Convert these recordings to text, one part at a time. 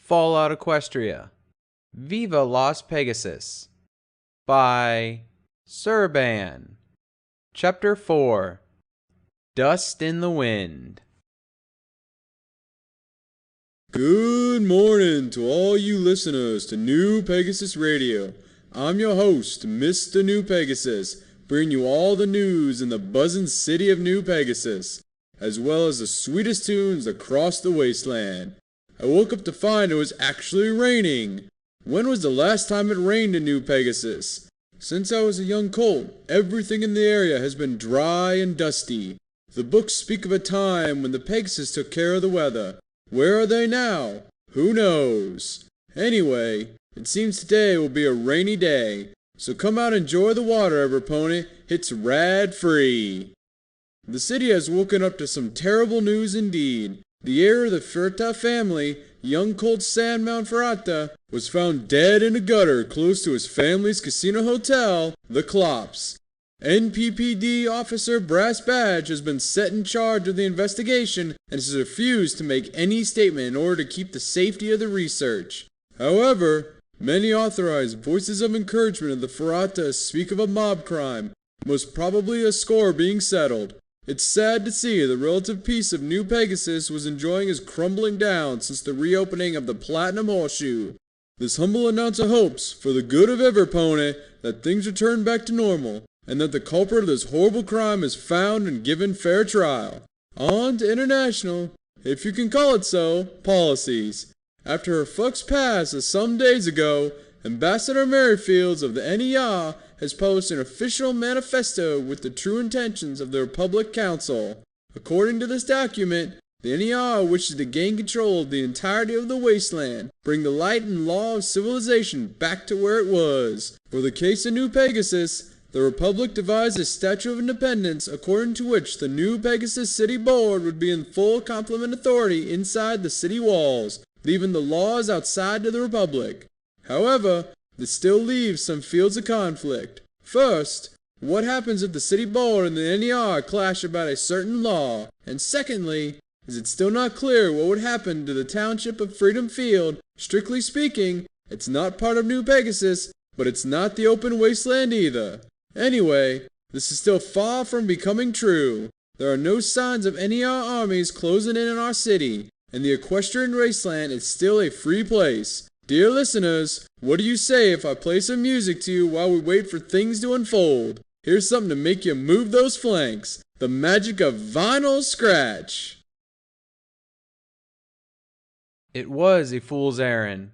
Fallout Equestria, Viva Las Pegasus, by Serban. Chapter 4, Dust in the Wind. Good morning to all you listeners to New Pegasus Radio. I'm your host, Mr. New Pegasus, bringing you all the news in the buzzing city of New Pegasus, as well as the sweetest tunes across the Wasteland. I woke up to find it was actually raining. When was the last time it rained in New Pegasus? Since I was a young colt, everything in the area has been dry and dusty. The books speak of a time when the Pegasus took care of the weather. Where are they now? Who knows? Anyway, it seems today will be a rainy day, so come out and enjoy the water, everypony. It's rad free. The city has woken up to some terrible news indeed. The heir of the Ferta family, young colt Sandmount Ferrata, was found dead in a gutter close to his family's casino hotel, the Clops. NPPD officer Brass Badge has been set in charge of the investigation and has refused to make any statement in order to keep the safety of the research. However, many authorized voices of encouragement of the Ferrata speak of a mob crime, most probably a score being settled. It's sad to see the relative peace of New Pegasus was enjoying is crumbling down since the reopening of the Platinum Horseshoe. This humble announcer hopes, for the good of everypony, that things return back to normal, and that the culprit of this horrible crime is found and given fair trial. On to international, if you can call it so, policies. After her fucks pass some days ago, Ambassador Merrifields of the NER has published an official manifesto with the true intentions of the Republic Council. According to this document, the NER wishes to gain control of the entirety of the Wasteland, bring the light and law of civilization back to where it was. For the case of New Pegasus, the Republic devised a Statue of Independence according to which the New Pegasus City Board would be in full complement authority inside the city walls, leaving the laws outside to the Republic. However, this still leaves some fields of conflict. First, what happens if the city board and the NER clash about a certain law? And secondly, is it still not clear what would happen to the township of Freedom Field? Strictly speaking, it's not part of New Pegasus, but it's not the open wasteland either. Anyway, this is still far from becoming true. There are no signs of NER armies closing in on our city, and the equestrian wasteland is still a free place. Dear listeners, what do you say if I play some music to you while we wait for things to unfold? Here's something to make you move those flanks. The magic of vinyl scratch. It was a fool's errand.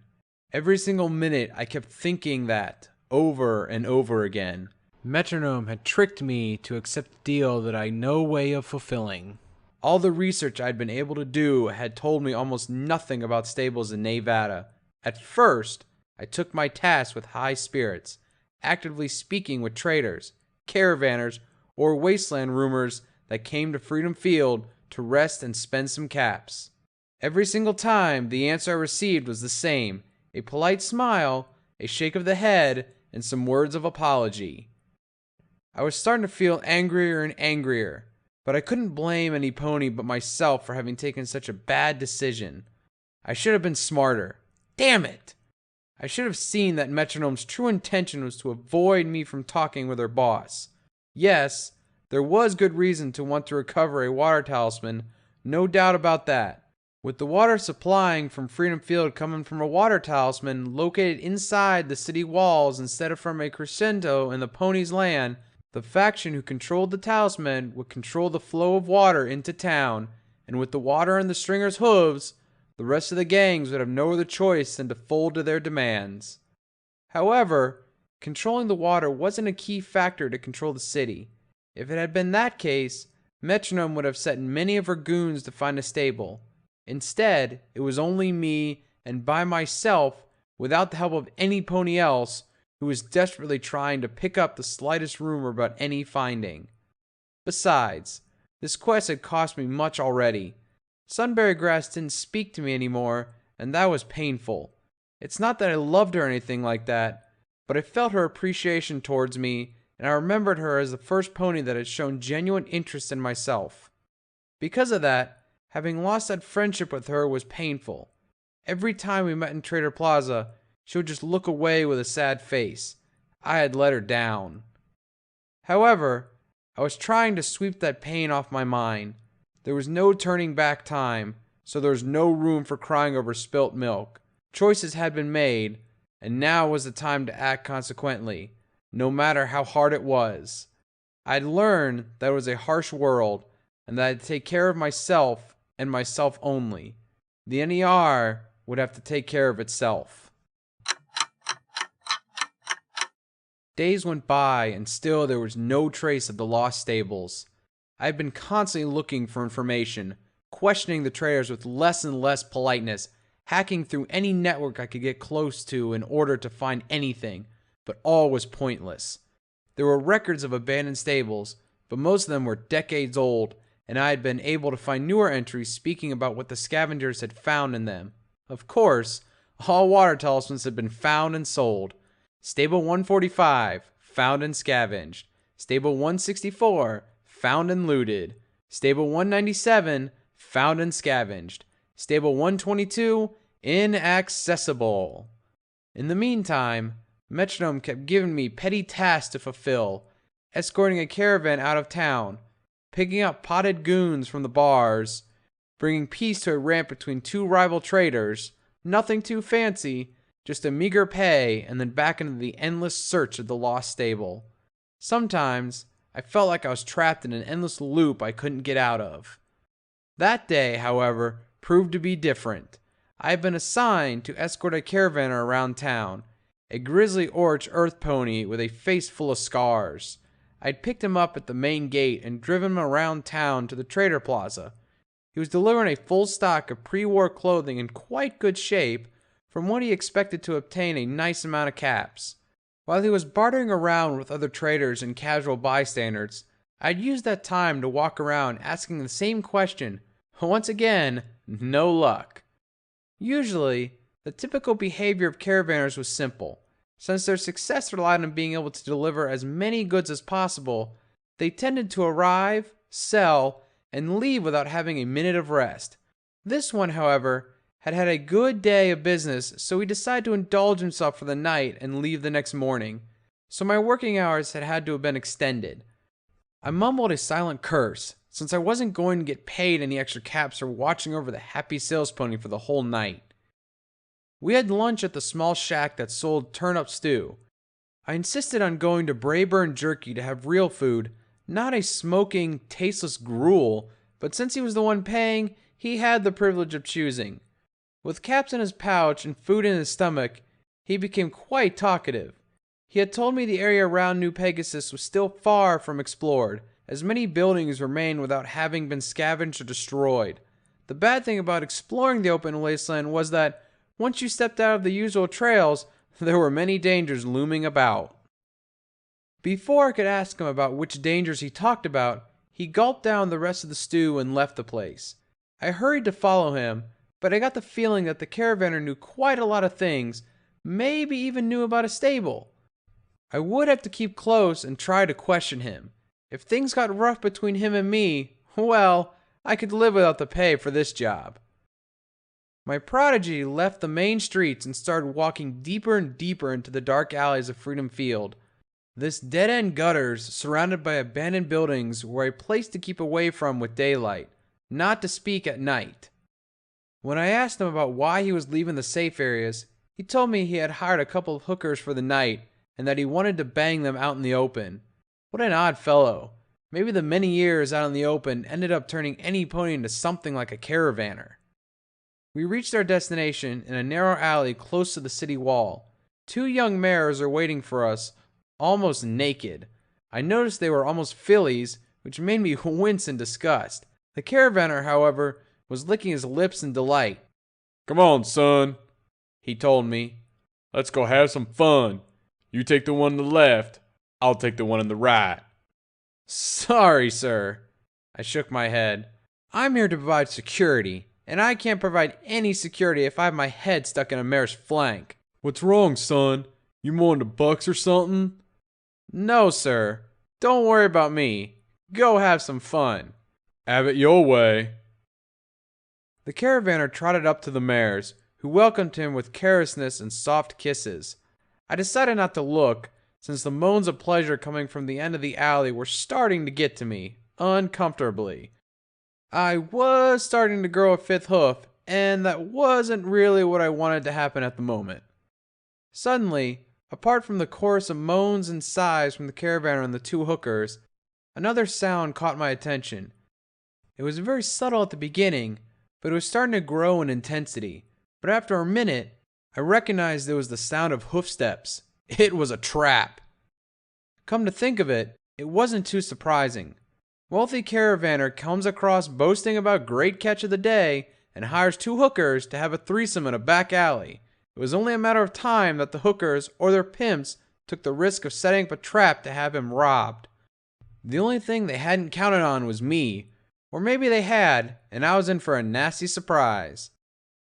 Every single minute I kept thinking that, over and over again. Metronome had tricked me to accept a deal that I had no way of fulfilling. All the research I'd been able to do had told me almost nothing about stables in Nevada. At first, I took my task with high spirits, actively speaking with traders, caravanners, or wasteland roomers that came to Freedom Field to rest and spend some caps. Every single time, the answer I received was the same: a polite smile, a shake of the head, and some words of apology. I was starting to feel angrier and angrier, but I couldn't blame any pony but myself for having taken such a bad decision. I should have been smarter. Damn it! I should have seen that Metronome's true intention was to avoid me from talking with her boss. Yes, there was good reason to want to recover a water talisman, no doubt about that. With the water supplying from Freedom Field coming from a water talisman located inside the city walls instead of from a crescendo in the pony's land, the faction who controlled the talisman would control the flow of water into town, and with the water in the stringer's hooves, the rest of the gangs would have no other choice than to fold to their demands. However, controlling the water wasn't a key factor to control the city. If it had been that case, Metronome would have sent many of her goons to find a stable. Instead, it was only me, and by myself, without the help of any pony else, who was desperately trying to pick up the slightest rumor about any finding. Besides, this quest had cost me much already. Sunberry Grass didn't speak to me anymore, and that was painful. It's not that I loved her or anything like that, but I felt her appreciation towards me, and I remembered her as the first pony that had shown genuine interest in myself. Because of that, having lost that friendship with her was painful. Every time we met in Trader Plaza, she would just look away with a sad face. I had let her down. However, I was trying to sweep that pain off my mind. There was no turning back time, so there was no room for crying over spilt milk. Choices had been made, and now was the time to act consequently, no matter how hard it was. I'd learned that it was a harsh world, and that I'd take care of myself and myself only. The NER would have to take care of itself. Days went by, and still there was no trace of the lost stables. I had been constantly looking for information, questioning the traders with less and less politeness, hacking through any network I could get close to in order to find anything, but all was pointless. There were records of abandoned stables, but most of them were decades old, and I had been able to find newer entries speaking about what the scavengers had found in them. Of course, all water talismans had been found and sold. Stable 145, found and scavenged. Stable 164, found and looted. Stable 197, found and scavenged. Stable 122, inaccessible. In the meantime, Metronome kept giving me petty tasks to fulfill, escorting a caravan out of town, picking up potted goons from the bars, bringing peace to a rant between two rival traders, nothing too fancy, just a meager pay, and then back into the endless search of the lost stable. Sometimes, I felt like I was trapped in an endless loop I couldn't get out of. That day, however, proved to be different. I had been assigned to escort a caravaner around town, a grizzly orch earth pony with a face full of scars. I'd picked him up at the main gate and driven him around town to the Trader Plaza. He was delivering a full stock of pre-war clothing in quite good shape, from what he expected to obtain a nice amount of caps. While he was bartering around with other traders and casual bystanders, I'd used that time to walk around asking the same question. Once again, no luck. Usually, the typical behavior of caravanners was simple. Since their success relied on being able to deliver as many goods as possible, they tended to arrive, sell, and leave without having a minute of rest. This one, however, had had a good day of business, so he decided to indulge himself for the night and leave the next morning. So my working hours had to have been extended. I mumbled a silent curse, since I wasn't going to get paid any extra caps for watching over the happy sales pony for the whole night. We had lunch at the small shack that sold turnip stew. I insisted on going to Brayburn Jerky to have real food, not a smoking, tasteless gruel, but since he was the one paying, he had the privilege of choosing. With caps in his pouch and food in his stomach, he became quite talkative. He had told me the area around New Pegasus was still far from explored, as many buildings remained without having been scavenged or destroyed. The bad thing about exploring the open wasteland was that, once you stepped out of the usual trails, there were many dangers looming about. Before I could ask him about which dangers he talked about, he gulped down the rest of the stew and left the place. I hurried to follow him, but I got the feeling that the caravaner knew quite a lot of things, maybe even knew about a stable. I would have to keep close and try to question him. If things got rough between him and me, well, I could live without the pay for this job. My prodigy left the main streets and started walking deeper and deeper into the dark alleys of Freedom Field. This dead-end gutters, surrounded by abandoned buildings, were a place to keep away from with daylight, not to speak at night. When I asked him about why he was leaving the safe areas, he told me he had hired a couple of hookers for the night and that he wanted to bang them out in the open. What an odd fellow. Maybe the many years out in the open ended up turning any pony into something like a caravaner. We reached our destination in a narrow alley close to the city wall. Two young mares are waiting for us, almost naked. I noticed they were almost fillies, which made me wince in disgust. The caravaner, however, was licking his lips in delight. "Come on, son," he told me. "Let's go have some fun. You take the one on the left, I'll take the one on the right." Sorry, sir. I shook my head. I'm here to provide security, and I can't provide any security if I have my head stuck in a mare's flank. "What's wrong, son? You more into bucks or something?" No, sir. Don't worry about me. Go have some fun. "Have it your way." The caravaner trotted up to the mares, who welcomed him with carelessness and soft kisses. I decided not to look, since the moans of pleasure coming from the end of the alley were starting to get to me, uncomfortably. I was starting to grow a fifth hoof, and that wasn't really what I wanted to happen at the moment. Suddenly, apart from the chorus of moans and sighs from the caravaner and the two hookers, another sound caught my attention. It was very subtle at the beginning, but it was starting to grow in intensity. But after a minute, I recognized it was the sound of hoofsteps. It was a trap. Come to think of it, it wasn't too surprising. Wealthy caravaner comes across boasting about great catch of the day and hires two hookers to have a threesome in a back alley. It was only a matter of time that the hookers or their pimps took the risk of setting up a trap to have him robbed. The only thing they hadn't counted on was me, or maybe they had, and I was in for a nasty surprise.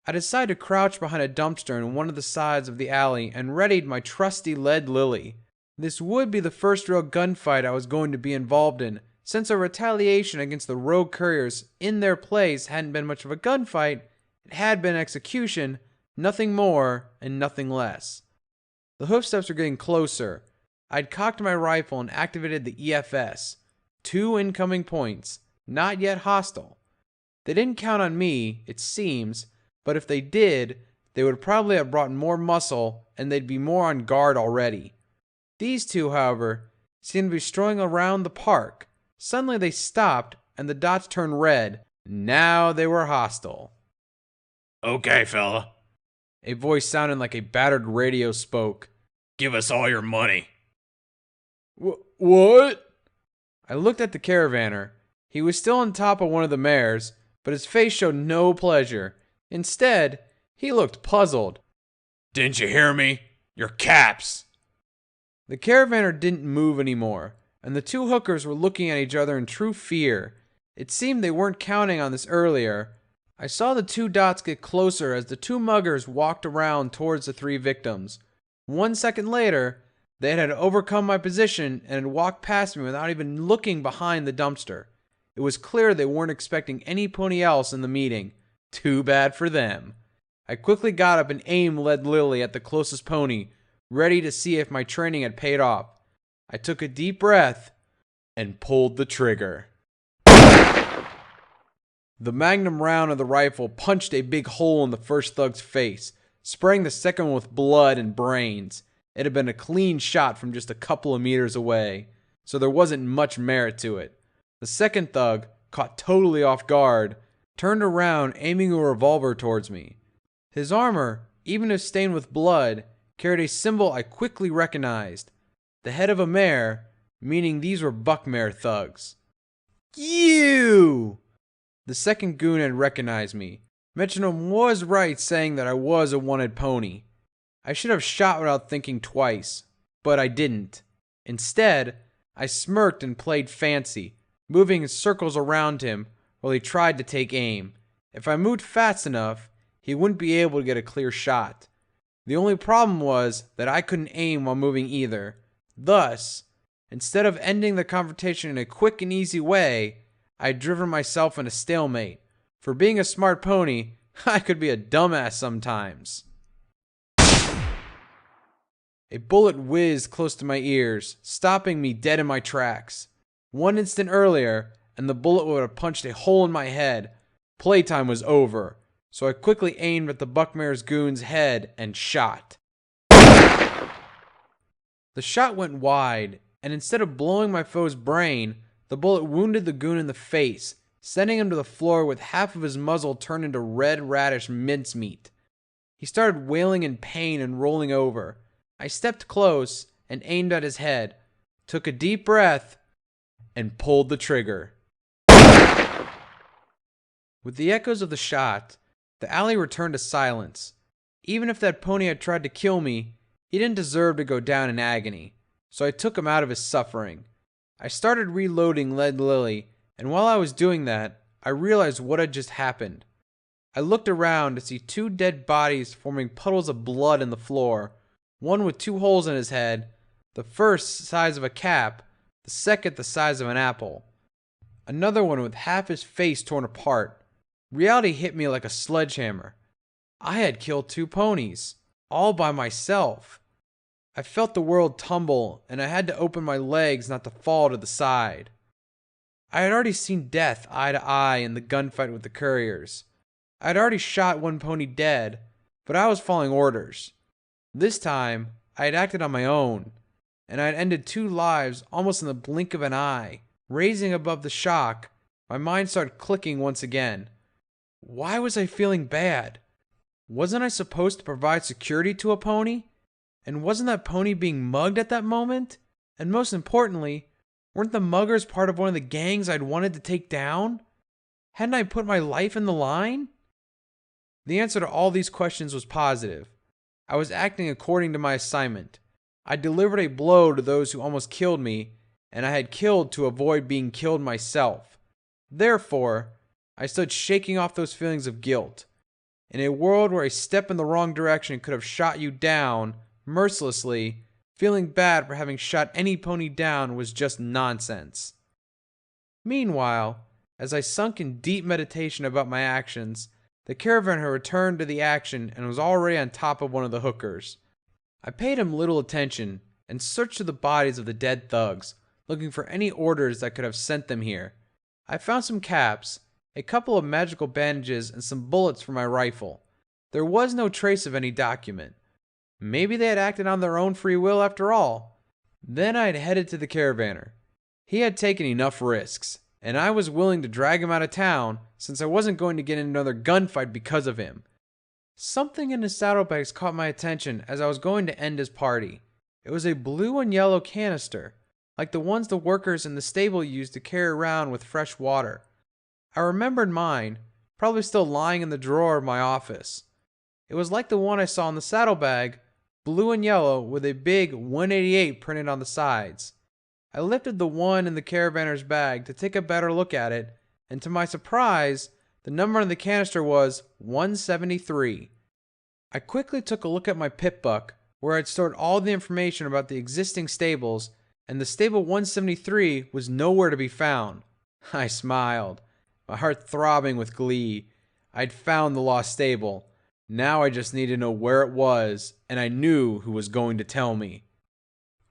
I decided to crouch behind a dumpster in one of the sides of the alley and readied my trusty lead lily. This would be the first real gunfight I was going to be involved in, since a retaliation against the rogue couriers in their place hadn't been much of a gunfight. It had been execution, nothing more and nothing less. The hoofsteps were getting closer. I'd cocked my rifle and activated the EFS. 2 incoming points, not yet hostile. They didn't count on me, it seems, but if they did, they would probably have brought more muscle and they'd be more on guard already. These two, however, seemed to be strolling around the park. Suddenly they stopped and the dots turned red. Now they were hostile. Okay, fella. A voice sounded like a battered radio spoke. Give us all your money. What? I looked at the caravaner. He was still on top of one of the mares, but his face showed no pleasure. Instead, he looked puzzled. Didn't you hear me? Your caps. The caravaner didn't move anymore, and the two hookers were looking at each other in true fear. It seemed they weren't counting on this earlier. I saw the two dots get closer as the two muggers walked around towards the 3 victims. 1 second later, they had overcome my position and had walked past me without even looking behind the dumpster. It was clear they weren't expecting any pony else in the meeting. Too bad for them. I quickly got up and aimed lead lily at the closest pony, ready to see if my training had paid off. I took a deep breath and pulled the trigger. The magnum round of the rifle punched a big hole in the first thug's face, spraying the second one with blood and brains. It had been a clean shot from just a couple of meters away, so there wasn't much merit to it. The second thug, caught totally off guard, turned around aiming a revolver towards me. His armor, even if stained with blood, carried a symbol I quickly recognized. The head of a mare, meaning these were buckmare thugs. You! The second goon had recognized me. Metronome was right saying that I was a wanted pony. I should have shot without thinking twice, but I didn't. Instead, I smirked and played fancy, moving in circles around him while he tried to take aim. If I moved fast enough, he wouldn't be able to get a clear shot. The only problem was that I couldn't aim while moving either. Thus, instead of ending the confrontation in a quick and easy way, I had driven myself in a stalemate. For being a smart pony, I could be a dumbass sometimes. A bullet whizzed close to my ears, stopping me dead in my tracks. 1 instant earlier, and the bullet would have punched a hole in my head. Playtime was over, so I quickly aimed at the buckmare's goon's head and shot. The shot went wide, and instead of blowing my foe's brain, the bullet wounded the goon in the face, sending him to the floor with half of his muzzle turned into red radish mincemeat. He started wailing in pain and rolling over. I stepped close and aimed at his head, took a deep breath, and pulled the trigger. With the echoes of the shot, the alley returned to silence. Even if that pony had tried to kill me, he didn't deserve to go down in agony, so I took him out of his suffering. I started reloading lead lily, and while I was doing that, I realized what had just happened. I looked around to see 2 dead bodies forming puddles of blood in the floor, one with 2 holes in his head, the first the size of a cap, the second the size of an apple. Another one with half his face torn apart. Reality hit me like a sledgehammer. I had killed 2 ponies, all by myself. I felt the world tumble, and I had to open my legs not to fall to the side. I had already seen death eye to eye in the gunfight with the couriers. I had already shot 1 pony dead, but I was following orders. This time, I had acted on my own, and I had ended 2 lives almost in the blink of an eye. Raising above the shock, my mind started clicking once again. Why was I feeling bad? Wasn't I supposed to provide security to a pony? And wasn't that pony being mugged at that moment? And most importantly, weren't the muggers part of one of the gangs I'd wanted to take down? Hadn't I put my life in the line? The answer to all these questions was positive. I was acting according to my assignment. I delivered a blow to those who almost killed me, and I had killed to avoid being killed myself. Therefore, I stood shaking off those feelings of guilt. In a world where a step in the wrong direction could have shot you down, mercilessly, feeling bad for having shot any pony down was just nonsense. Meanwhile, as I sunk in deep meditation about my actions, the caravaner had returned to the action and was already on top of one of the hookers. I paid him little attention and searched through the bodies of the dead thugs, looking for any orders that could have sent them here. I found some caps, a couple of magical bandages, and some bullets for my rifle. There was no trace of any document. Maybe they had acted on their own free will after all. Then I had headed to the caravaner. He had taken enough risks, and I was willing to drag him out of town since I wasn't going to get in another gunfight because of him. Something in his saddlebags caught my attention as I was going to end his party. It was a blue and yellow canister, like the ones the workers in the stable used to carry around with fresh water. I remembered mine, probably still lying in the drawer of my office. It was like the one I saw in the saddlebag, blue and yellow with a big 188 printed on the sides. I lifted the one in the caravaner's bag to take a better look at it, and to my surprise, the number on the canister was 173. I quickly took a look at my pip buck, where I'd stored all the information about the existing stables, and the stable 173 was nowhere to be found. I smiled, my heart throbbing with glee. I'd found the lost stable. Now I just needed to know where it was, and I knew who was going to tell me.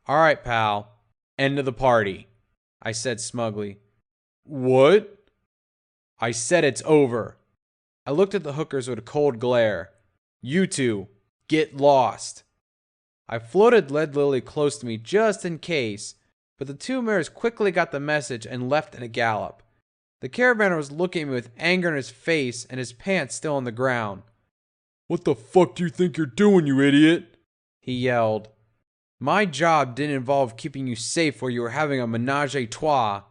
"All right, pal. End of the party," I said smugly. What? "I said it's over." I looked at the hookers with a cold glare. "You two, get lost." I floated Lead Lily close to me just in case, but the 2 mares quickly got the message and left in a gallop. The caravaner was looking at me with anger in his face and his pants still on the ground. What the fuck do you think you're doing, you idiot? He yelled. "My job didn't involve keeping you safe where you were having a menage a trois.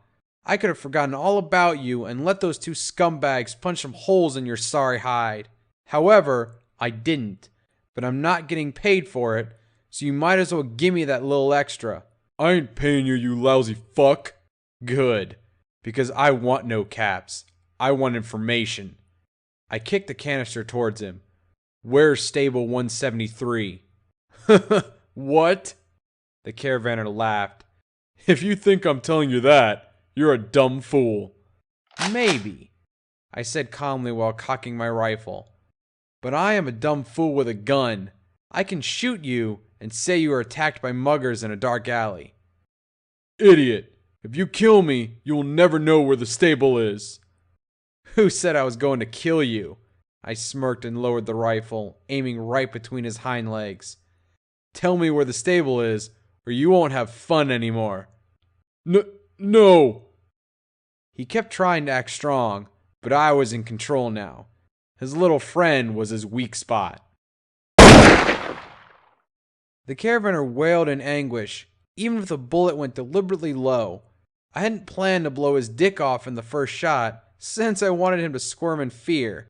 I could have forgotten all about you and let those 2 scumbags punch some holes in your sorry hide. However, I didn't, but I'm not getting paid for it, so you might as well give me that little extra." I ain't paying you, you lousy fuck. "Good, because I want no caps. I want information." I kicked the canister towards him. "Where's stable 173? What? The caravaner laughed. If you think I'm telling you that, you're a dumb fool. "Maybe," I said calmly while cocking my rifle. "But I am a dumb fool with a gun. I can shoot you and say you were attacked by muggers in a dark alley." Idiot. If you kill me, you will never know where the stable is. "Who said I was going to kill you?" I smirked and lowered the rifle, aiming right between his hind legs. "Tell me where the stable is, or you won't have fun anymore." No. He kept trying to act strong, but I was in control now. His little friend was his weak spot. The caravaner wailed in anguish, even if the bullet went deliberately low. I hadn't planned to blow his dick off in the first shot, since I wanted him to squirm in fear.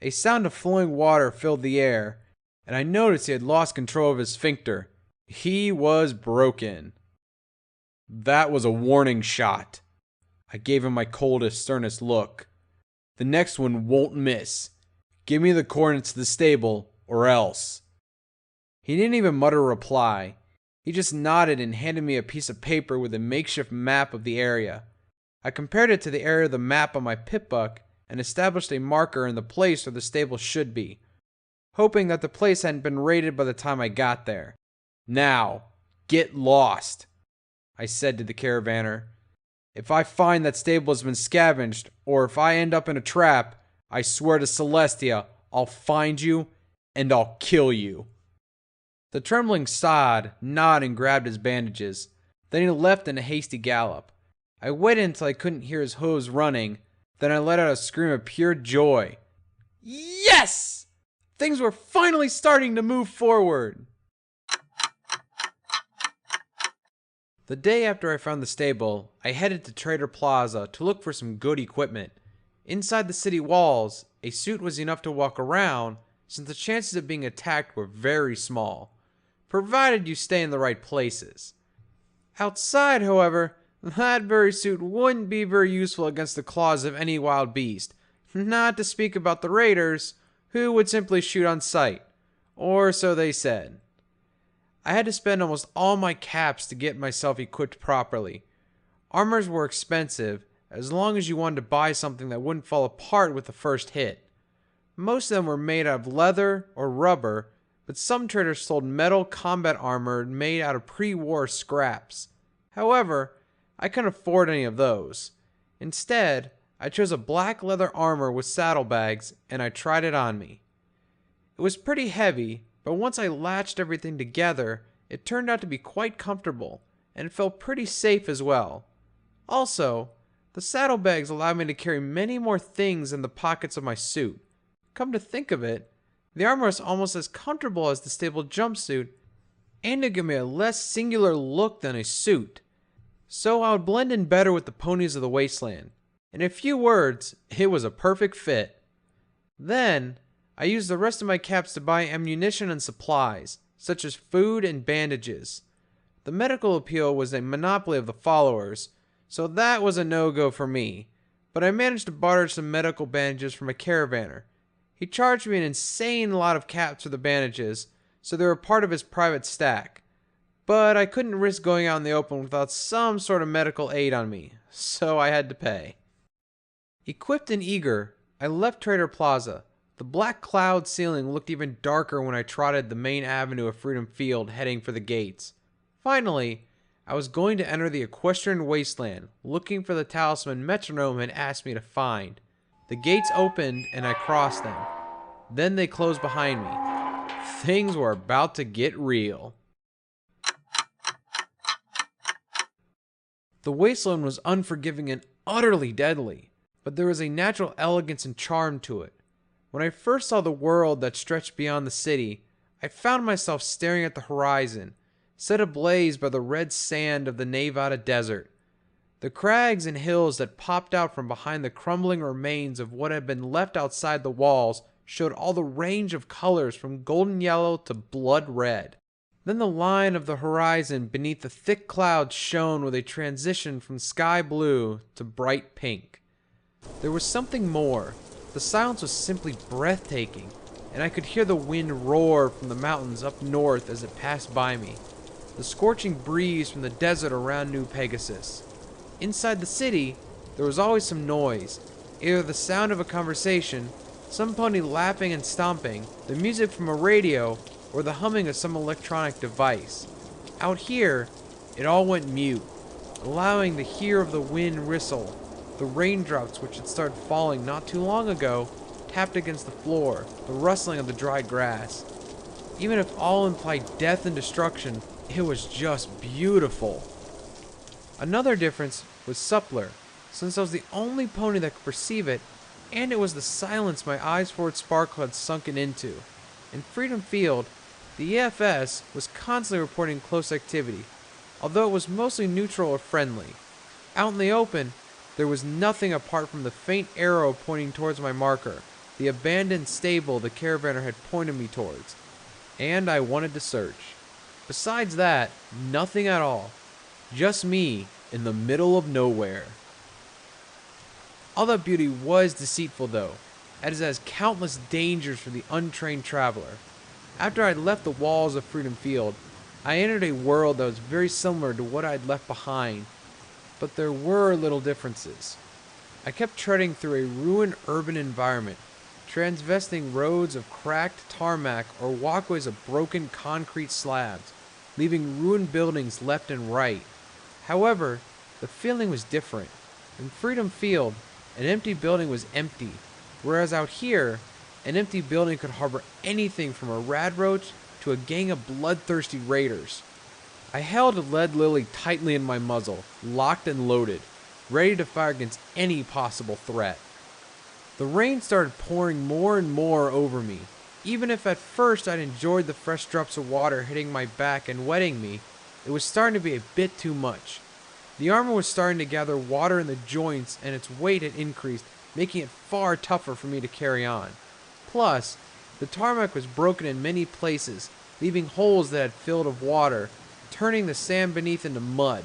A sound of flowing water filled the air, and I noticed he had lost control of his sphincter. He was broken. "That was a warning shot." I gave him my coldest, sternest look. "The next one won't miss. Give me the coordinates to the stable, or else." He didn't even mutter a reply. He just nodded and handed me a piece of paper with a makeshift map of the area. I compared it to the area of the map on my pip buck and established a marker in the place where the stable should be, hoping that the place hadn't been raided by the time I got there. "Now, get lost," I said to the caravaner. "If I find that stable has been scavenged, or if I end up in a trap, I swear to Celestia, I'll find you and I'll kill you." The trembling sod nodded and grabbed his bandages. Then he left in a hasty gallop. I waited until I couldn't hear his hooves running. Then I let out a scream of pure joy. Yes! Things were finally starting to move forward. The day after I found the stable, I headed to Trader Plaza to look for some good equipment. Inside the city walls, a suit was enough to walk around, since the chances of being attacked were very small, provided you stay in the right places. Outside, however, that very suit wouldn't be very useful against the claws of any wild beast, not to speak about the raiders, who would simply shoot on sight, or so they said. I had to spend almost all my caps to get myself equipped properly. Armors were expensive, as long as you wanted to buy something that wouldn't fall apart with the first hit. Most of them were made out of leather or rubber, but some traders sold metal combat armor made out of pre-war scraps. However, I couldn't afford any of those. Instead, I chose a black leather armor with saddlebags, and I tried it on me. It was pretty heavy, but once I latched everything together, it turned out to be quite comfortable, and it felt pretty safe as well. Also, the saddlebags allowed me to carry many more things in the pockets of my suit. Come to think of it, the armor was almost as comfortable as the stable jumpsuit, and it gave me a less singular look than a suit. So I would blend in better with the ponies of the Wasteland. In a few words, it was a perfect fit. Then, I used the rest of my caps to buy ammunition and supplies, such as food and bandages. The medical appeal was a monopoly of the followers, so that was a no-go for me, but I managed to barter some medical bandages from a caravaner. He charged me an insane lot of caps for the bandages, so they were part of his private stack. But I couldn't risk going out in the open without some sort of medical aid on me, so I had to pay. Equipped and eager, I left Trader Plaza. The black cloud ceiling looked even darker when I trotted the main avenue of Freedom Field heading for the gates. Finally, I was going to enter the Equestrian Wasteland, looking for the talisman Metronome had asked me to find. The gates opened and I crossed them. Then they closed behind me. Things were about to get real. The Wasteland was unforgiving and utterly deadly, but there was a natural elegance and charm to it. When I first saw the world that stretched beyond the city, I found myself staring at the horizon, set ablaze by the red sand of the Nevada desert. The crags and hills that popped out from behind the crumbling remains of what had been left outside the walls showed all the range of colors from golden yellow to blood red. Then the line of the horizon beneath the thick clouds shone with a transition from sky blue to bright pink. There was something more. The silence was simply breathtaking, and I could hear the wind roar from the mountains up north as it passed by me, the scorching breeze from the desert around New Pegasus. Inside the city, there was always some noise, either the sound of a conversation, some pony laughing and stomping, the music from a radio, or the humming of some electronic device. Out here, it all went mute, allowing the hear of the wind whistle. The raindrops which had started falling not too long ago tapped against the floor, the rustling of the dry grass. Even if all implied death and destruction, it was just beautiful. Another difference was suppler, since I was the only pony that could perceive it, and it was the silence my eyes forward sparkle had sunken into. In Freedom Field, the EFS was constantly reporting close activity, although it was mostly neutral or friendly. Out in the open, there was nothing apart from the faint arrow pointing towards my marker, the abandoned stable the caravaner had pointed me towards, and I wanted to search. Besides that, nothing at all. Just me in the middle of nowhere. All that beauty was deceitful though, as it has countless dangers for the untrained traveler. After I had left the walls of Freedom Field, I entered a world that was very similar to what I had left behind, but there were little differences. I kept treading through a ruined urban environment, transvesting roads of cracked tarmac or walkways of broken concrete slabs, leaving ruined buildings left and right. However, the feeling was different. In Freedom Field, an empty building was empty, whereas out here, an empty building could harbor anything from a rad roach to a gang of bloodthirsty raiders. I held a lead lily tightly in my muzzle, locked and loaded, ready to fire against any possible threat. The rain started pouring more and more over me. Even if at first I'd enjoyed the fresh drops of water hitting my back and wetting me, it was starting to be a bit too much. The armor was starting to gather water in the joints and its weight had increased, making it far tougher for me to carry on. Plus, the tarmac was broken in many places, leaving holes that had filled with water, turning the sand beneath into mud.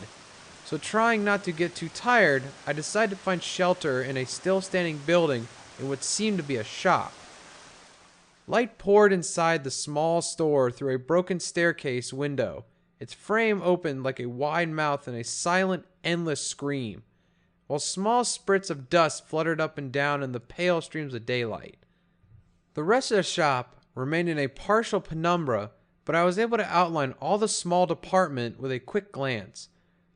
So trying not to get too tired, I decided to find shelter in a still-standing building in what seemed to be a shop. Light poured inside the small store through a broken staircase window. Its frame opened like a wide mouth in a silent, endless scream, while small spurts of dust fluttered up and down in the pale streams of daylight. The rest of the shop remained in a partial penumbra, but I was able to outline all the small department with a quick glance.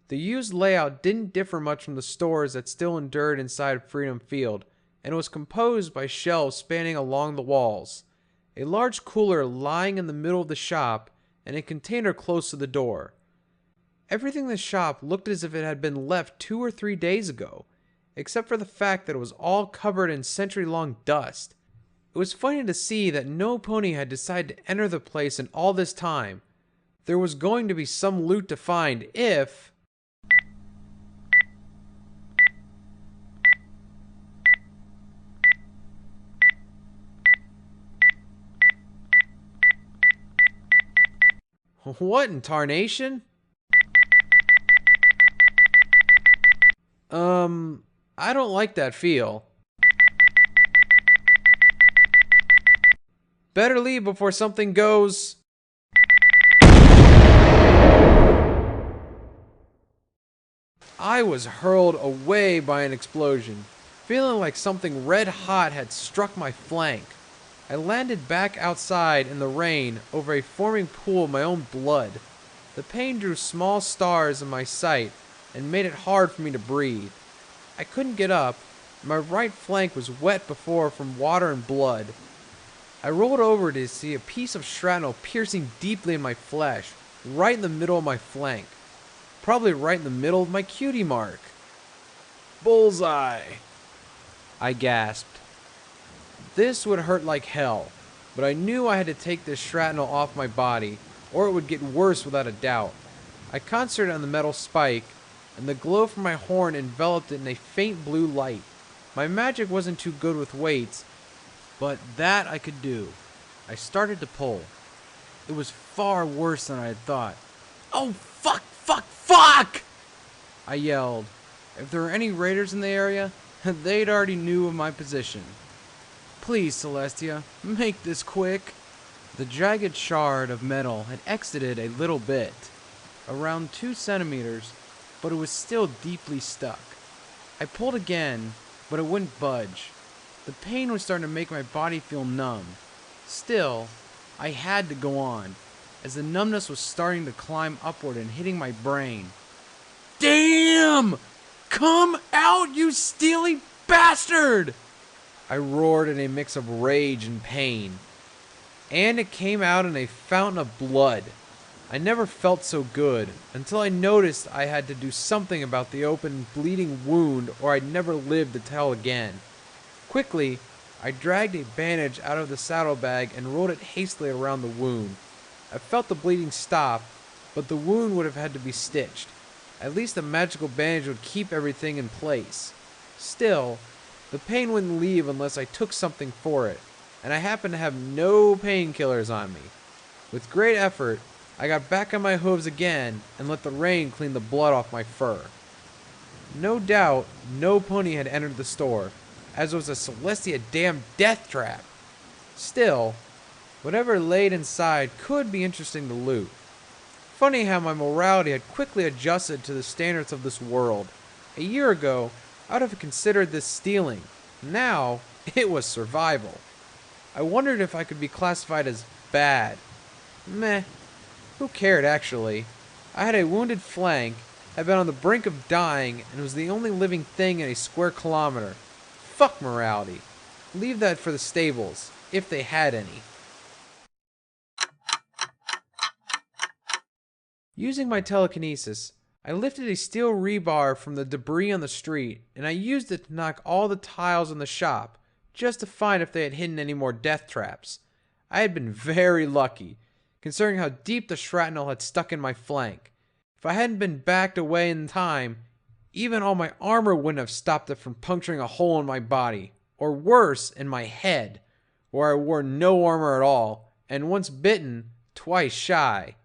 The used layout didn't differ much from the stores that still endured inside Freedom Field, and it was composed by shelves spanning along the walls, a large cooler lying in the middle of the shop, and a container close to the door. Everything in the shop looked as if it had been left 2 or 3 days ago, except for the fact that it was all covered in century-long dust. It was funny to see that no pony had decided to enter the place in all this time. There was going to be some loot to find if... What in tarnation? I don't like that feel. Better leave before something goes... I was hurled away by an explosion, feeling like something red hot had struck my flank. I landed back outside in the rain over a forming pool of my own blood. The pain drew small stars in my sight and made it hard for me to breathe. I couldn't get up, and my right flank was wet before from water and blood. I rolled over to see a piece of shrapnel piercing deeply in my flesh, right in the middle of my flank. Probably right in the middle of my cutie mark. Bullseye! I gasped. This would hurt like hell, but I knew I had to take this shrapnel off my body, or it would get worse without a doubt. I concentrated on the metal spike, and the glow from my horn enveloped it in a faint blue light. My magic wasn't too good with weights, but that I could do. I started to pull. It was far worse than I had thought. Oh, fuck, fuck, fuck! I yelled. If there were any raiders in the area, they'd already knew of my position. Please, Celestia, make this quick. The jagged shard of metal had exited a little bit, around 2 centimeters, but it was still deeply stuck. I pulled again, but it wouldn't budge. The pain was starting to make my body feel numb. Still, I had to go on, as the numbness was starting to climb upward and hitting my brain. Damn! Come out, you steely bastard! I roared in a mix of rage and pain. And it came out in a fountain of blood. I never felt so good, until I noticed I had to do something about the open, bleeding wound, or I'd never live to tell again. Quickly, I dragged a bandage out of the saddlebag and rolled it hastily around the wound. I felt the bleeding stop, but the wound would have had to be stitched. At least a magical bandage would keep everything in place. Still, the pain wouldn't leave unless I took something for it, and I happened to have no painkillers on me. With great effort, I got back on my hooves again and let the rain clean the blood off my fur. No doubt, no pony had entered the store, as was a Celestia damn death trap. Still, whatever laid inside could be interesting to loot. Funny how my morality had quickly adjusted to the standards of this world. A year ago, I would have considered this stealing. Now, it was survival. I wondered if I could be classified as bad. Meh. Who cared, actually? I had a wounded flank, had been on the brink of dying, and was the only living thing in a square kilometer. Fuck morality. Leave that for the stables, if they had any. Using my telekinesis, I lifted a steel rebar from the debris on the street, and I used it to knock all the tiles in the shop, just to find if they had hidden any more death traps. I had been very lucky, considering how deep the shrapnel had stuck in my flank. If I hadn't been backed away in time, even all my armor wouldn't have stopped it from puncturing a hole in my body, or worse, in my head, where I wore no armor at all, and once bitten, twice shy.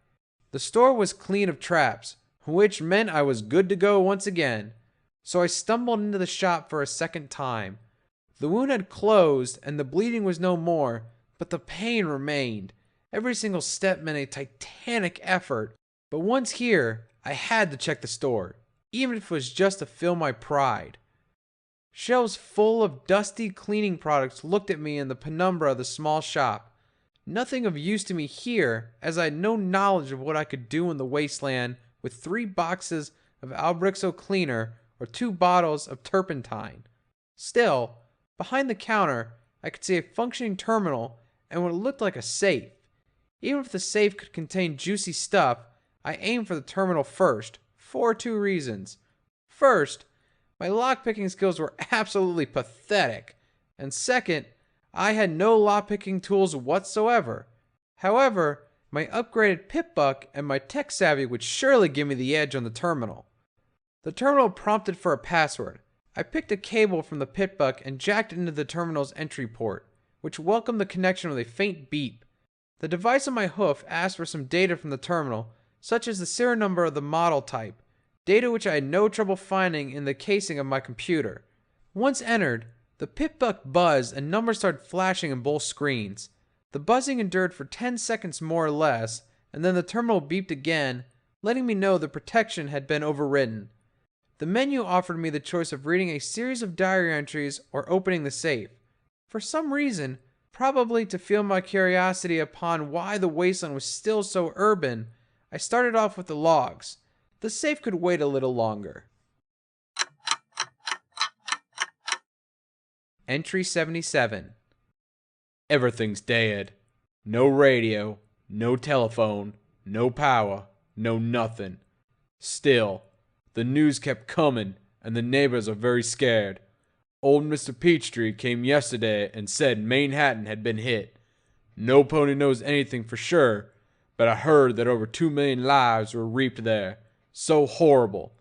The store was clean of traps, which meant I was good to go once again, so I stumbled into the shop for a second time. The wound had closed, and the bleeding was no more, but the pain remained. Every single step meant a titanic effort, but once here, I had to check the store, even if it was just to fill my pride. Shelves full of dusty cleaning products looked at me in the penumbra of the small shop. Nothing of use to me here, as I had no knowledge of what I could do in the wasteland with 3 boxes of Albrixo cleaner or 2 bottles of turpentine. Still, behind the counter, I could see a functioning terminal and what looked like a safe. Even if the safe could contain juicy stuff, I aimed for the terminal first, for 2 reasons. First, my lockpicking skills were absolutely pathetic, and second, I had no lockpicking tools whatsoever. However, my upgraded pip-buck and my tech savvy would surely give me the edge on the terminal. The terminal prompted for a password. I picked a cable from the pip-buck and jacked it into the terminal's entry port, which welcomed the connection with a faint beep. The device on my hoof asked for some data from the terminal, such as the serial number of the model type, data which I had no trouble finding in the casing of my computer. Once entered, the pip-buck buzzed and numbers started flashing in both screens. The buzzing endured for 10 seconds more or less, and then the terminal beeped again, letting me know the protection had been overridden. The menu offered me the choice of reading a series of diary entries or opening the safe. For some reason, probably to feel my curiosity upon why the wasteland was still so urban, I started off with the logs. The safe could wait a little longer. Entry 77. Everything's dead. No radio, no telephone, no power, no nothing. Still, the news kept coming, and the neighbors are very scared. Old Mr. Peachtree came yesterday and said Manhattan had been hit. No pony knows anything for sure, but I heard that over 2 million lives were reaped there. So horrible.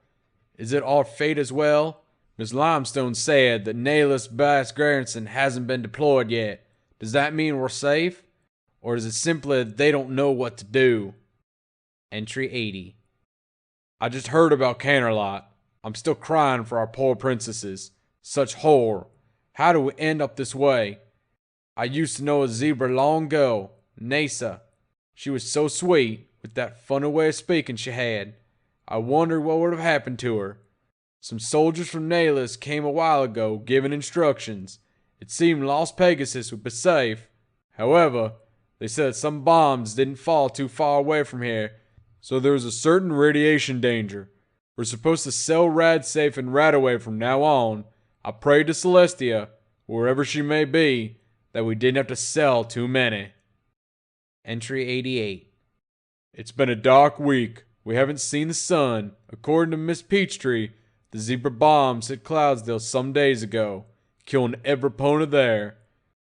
Is it our fate as well? Miss Limestone said that Nayless Bass Garrison hasn't been deployed yet. Does that mean we're safe? Or is it simply that they don't know what to do? Entry 80. I just heard about Canterlot. I'm still crying for our poor princesses. Such horror. How do we end up this way? I used to know a zebra long ago, Nasa. She was so sweet, with that funny way of speaking she had. I wondered what would have happened to her. Some soldiers from Nayless came a while ago giving instructions. It seemed Las Pegasus would be safe. However, they said some bombs didn't fall too far away from here, so there was a certain radiation danger. We're supposed to sell Rad safe and Radaway from now on. I prayed to Celestia, wherever she may be, that we didn't have to sell too many. Entry 88. It's been a dark week. We haven't seen the sun. According to Miss Peachtree, the zebra bombs hit Cloudsdale some days ago, killing every pony there.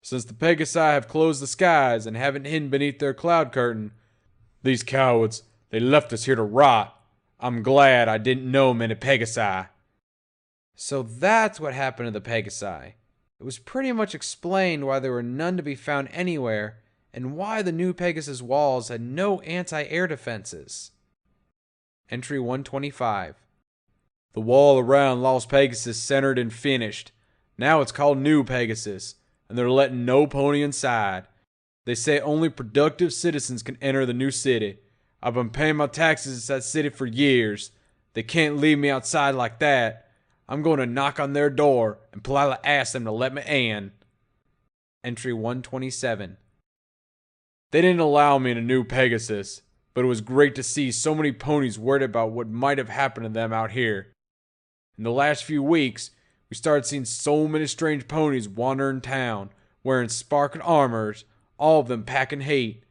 Since the Pegasi have closed the skies and haven't hidden beneath their cloud curtain, these cowards, they left us here to rot. I'm glad I didn't know many Pegasi. So that's what happened to the Pegasi. It was pretty much explained why there were none to be found anywhere, and why the new Pegasus walls had no anti-air defenses. Entry 125. The wall around Las Pegasus centered and finished. Now it's called New Pegasus, and they're letting no pony inside. They say only productive citizens can enter the new city. I've been paying my taxes in that city for years. They can't leave me outside like that. I'm going to knock on their door and politely ask them to let me in. Entry 127. They didn't allow me in a New Pegasus, but it was great to see so many ponies worried about what might have happened to them out here. In the last few weeks, we started seeing so many strange ponies wandering town, wearing sparkling armors, all of them packing heat.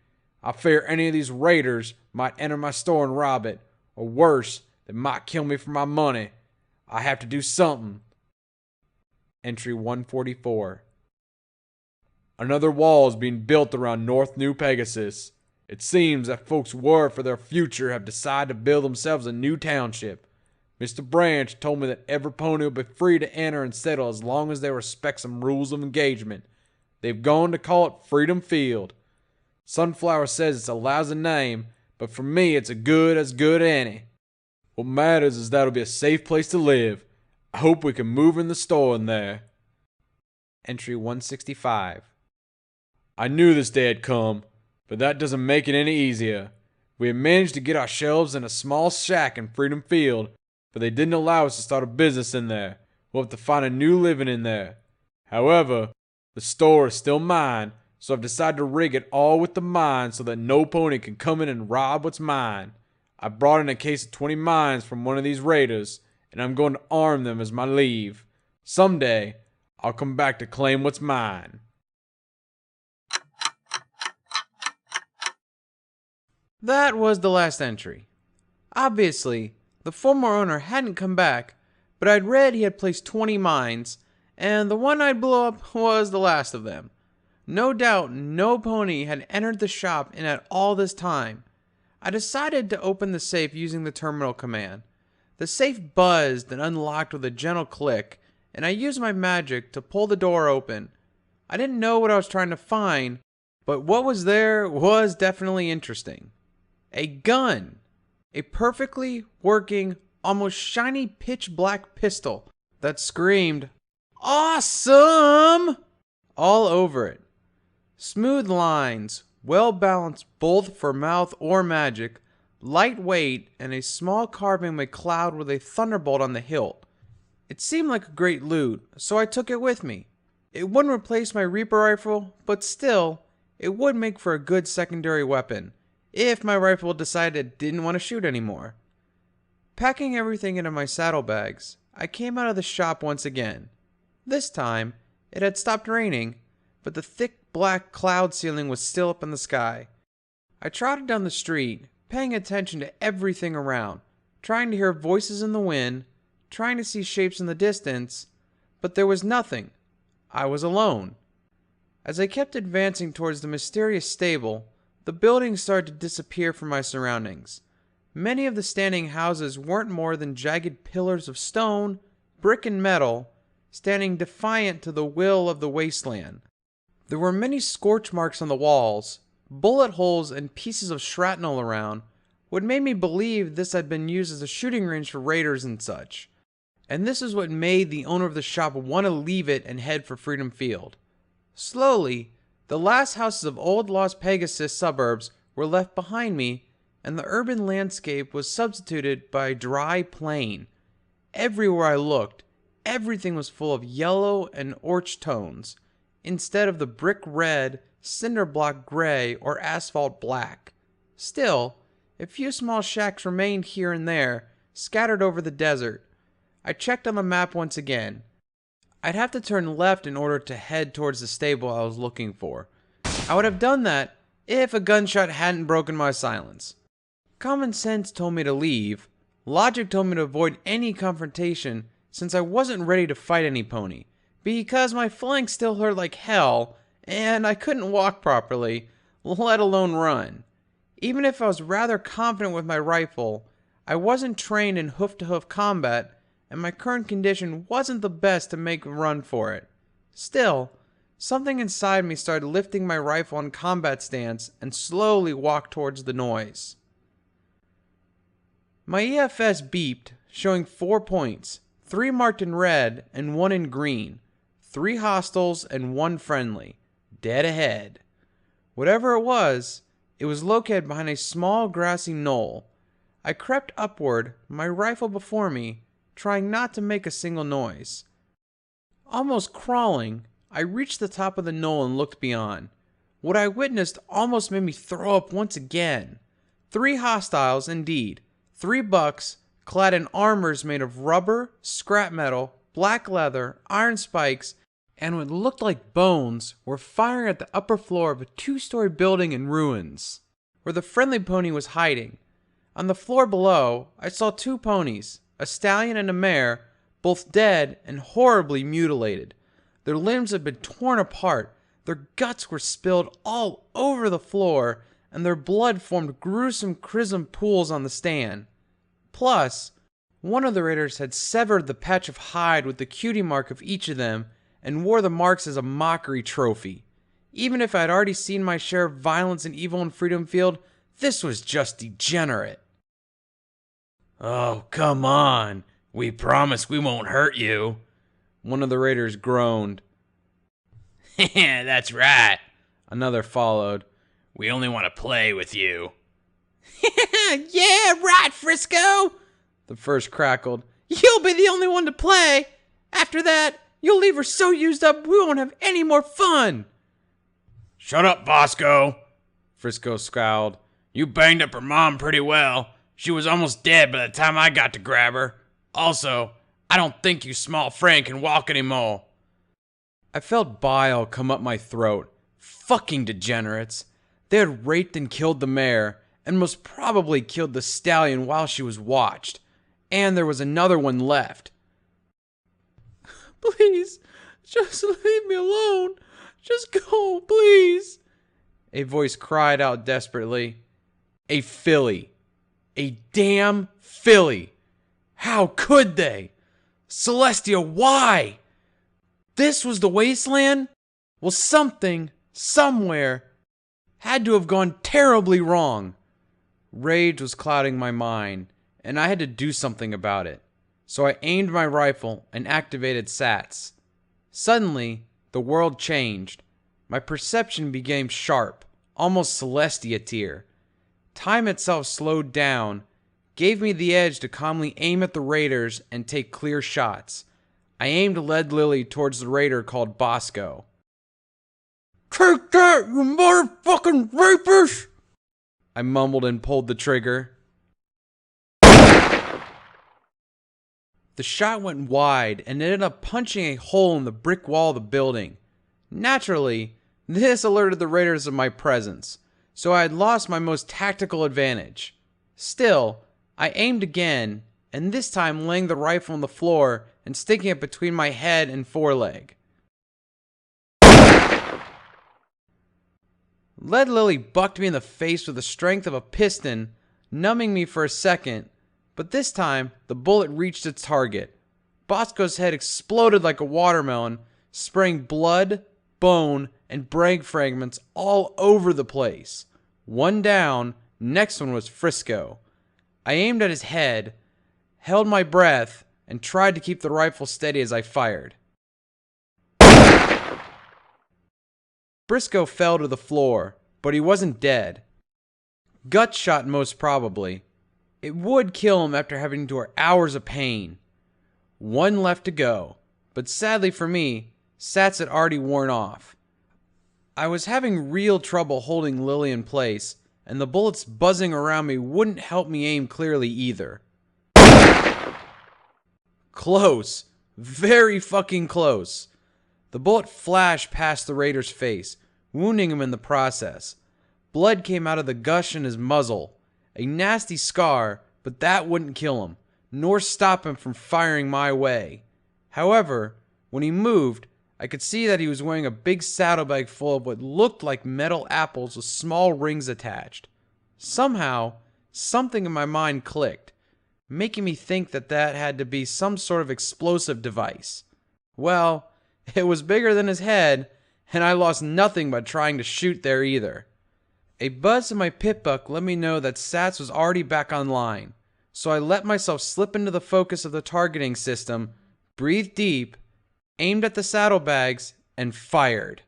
I fear any of these raiders might enter my store and rob it, or worse, they might kill me for my money. I have to do something. Entry 144. Another wall is being built around North New Pegasus. It seems that folks worried for their future have decided to build themselves a new township. Mr. Branch told me that every pony will be free to enter and settle as long as they respect some rules of engagement. They've gone to call it Freedom Field. Sunflower says it's a lousy name, but for me it's as good any. What matters is that it'll be a safe place to live. I hope we can move in the store in there. Entry 165. I knew this day had come, but that doesn't make it any easier. We had managed to get our shelves in a small shack in Freedom Field, but they didn't allow us to start a business in there. We'll have to find a new living in there. However, the store is still mine, so I've decided to rig it all with the mine so that no pony can come in and rob what's mine. I brought in a case of 20 mines from one of these raiders, and I'm going to arm them as my leave. Someday, I'll come back to claim what's mine. That was the last entry. Obviously, the former owner hadn't come back, but I'd read he had placed 20 mines, and the one I'd blow up was the last of them. No doubt no pony had entered the shop in at all this time. I decided to open the safe using the terminal command. The safe buzzed and unlocked with a gentle click, and I used my magic to pull the door open. I didn't know what I was trying to find, but what was there was definitely interesting. A gun. A perfectly working, almost shiny pitch black pistol that screamed, "Awesome!" all over it. Smooth lines, well balanced both for mouth or magic, lightweight, and a small carving of a cloud with a thunderbolt on the hilt. It seemed like a great loot, so I took it with me. It wouldn't replace my Reaper rifle, but still, it would make for a good secondary weapon, if my rifle decided it didn't want to shoot anymore. Packing everything into my saddlebags, I came out of the shop once again. This time, it had stopped raining, but the thick black cloud ceiling was still up in the sky. I trotted down the street, paying attention to everything around, trying to hear voices in the wind, trying to see shapes in the distance, but there was nothing. I was alone. As I kept advancing towards the mysterious stable, the buildings started to disappear from my surroundings. Many of the standing houses weren't more than jagged pillars of stone, brick and metal, standing defiant to the will of the wasteland. There were many scorch marks on the walls, bullet holes and pieces of shrapnel around, what made me believe this had been used as a shooting range for raiders and such. And this is what made the owner of the shop want to leave it and head for Freedom Field. Slowly, the last houses of old Las Pegasus suburbs were left behind me, and the urban landscape was substituted by a dry plain. Everywhere I looked, everything was full of yellow and orch tones, instead of the brick red, cinder block gray, or asphalt black. Still, a few small shacks remained here and there, scattered over the desert. I checked on the map once again. I'd have to turn left in order to head towards the stable I was looking for. I would have done that if a gunshot hadn't broken my silence. Common sense told me to leave. Logic told me to avoid any confrontation since I wasn't ready to fight any pony, because my flanks still hurt like hell and I couldn't walk properly, let alone run. Even if I was rather confident with my rifle, I wasn't trained in hoof-to-hoof combat, and my current condition wasn't the best to make a run for it. Still, something inside me started lifting my rifle in combat stance and slowly walked towards the noise. My EFS beeped, showing 4 points, 3 marked in red and 1 in green, 3 hostiles and 1 friendly, dead ahead. Whatever it was located behind a small grassy knoll. I crept upward, my rifle before me, trying not to make a single noise. Almost crawling, I reached the top of the knoll and looked beyond. What I witnessed almost made me throw up once again. 3 hostiles, indeed. 3 bucks, clad in armors made of rubber, scrap metal, black leather, iron spikes, and what looked like bones, were firing at the upper floor of a 2-story building in ruins, where the friendly pony was hiding. On the floor below, I saw 2 ponies, a stallion and a mare, both dead and horribly mutilated. Their limbs had been torn apart, their guts were spilled all over the floor, and their blood formed gruesome chrism pools on the stand. Plus, one of the raiders had severed the patch of hide with the cutie mark of each of them and wore the marks as a mockery trophy. Even if I had already seen my share of violence and evil in Freedom Field, this was just degenerate. "Oh, come on. We promise we won't hurt you," one of the raiders groaned. "That's right," another followed. "We only want to play with you." "Yeah, right, Frisco," the first crackled. "You'll be the only one to play. After that, you'll leave her so used up we won't have any more fun." "Shut up, Bosco," Frisco scowled. "You banged up her mom pretty well. She was almost dead by the time I got to grab her. Also, I don't think you small Frank can walk anymore." I felt bile come up my throat. Fucking degenerates. They had raped and killed the mare, and most probably killed the stallion while she was watched. And there was another one left. "Please, just leave me alone. Just go, please," a voice cried out desperately. A filly. A damn filly. How could they? Celestia, why? This was the Wasteland? Well, something, somewhere, had to have gone terribly wrong. Rage was clouding my mind, and I had to do something about it. So I aimed my rifle and activated SATs. Suddenly, the world changed. My perception became sharp, almost Celestia tier. Time itself slowed down, gave me the edge to calmly aim at the raiders and take clear shots. I aimed Lead Lily towards the raider called Bosco. "Take that, you motherfucking rapist!" I mumbled and pulled the trigger. The shot went wide and ended up punching a hole in the brick wall of the building. Naturally, this alerted the raiders of my presence, so I had lost my most tactical advantage. Still, I aimed again, and this time laying the rifle on the floor and sticking it between my head and foreleg. Lead Lily bucked me in the face with the strength of a piston, numbing me for a second, but this time the bullet reached its target. Bosco's head exploded like a watermelon, spraying blood, bone, and brain fragments all over the place. One down, next one was Frisco. I aimed at his head, held my breath, and tried to keep the rifle steady as I fired. Briscoe fell to the floor, but he wasn't dead. Gut shot most probably. It would kill him after having to endure hours of pain. One left to go, but sadly for me, SATs had already worn off. I was having real trouble holding Lily in place, and the bullets buzzing around me wouldn't help me aim clearly either. Close. Very fucking close. The bullet flashed past the raider's face, wounding him in the process. Blood came out of the gush in his muzzle. A nasty scar, but that wouldn't kill him, nor stop him from firing my way. However, when he moved, I could see that he was wearing a big saddlebag full of what looked like metal apples with small rings attached. Somehow, something in my mind clicked, making me think that that had to be some sort of explosive device. Well, it was bigger than his head, and I lost nothing by trying to shoot there either. A buzz in my pit buck let me know that SATs was already back online, so I let myself slip into the focus of the targeting system, breathed deep, aimed at the saddlebags, and fired.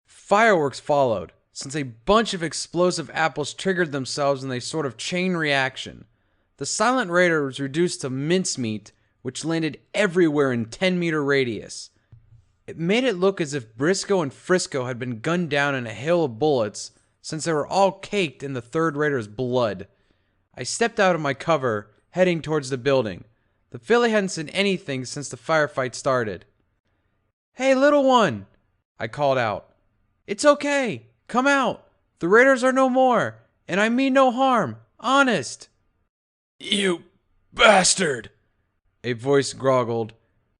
Fireworks followed, since a bunch of explosive apples triggered themselves in a sort of chain reaction. The silent raider was reduced to mincemeat, which landed everywhere in 10-meter radius. It made it look as if Briscoe and Frisco had been gunned down in a hail of bullets, since they were all caked in the third raider's blood. I stepped out of my cover, heading towards the building. The filly hadn't seen anything since the firefight started. "Hey, little one," I called out. "It's okay. Come out. The raiders are no more, and I mean no harm. Honest." "You bastard," a voice groggled.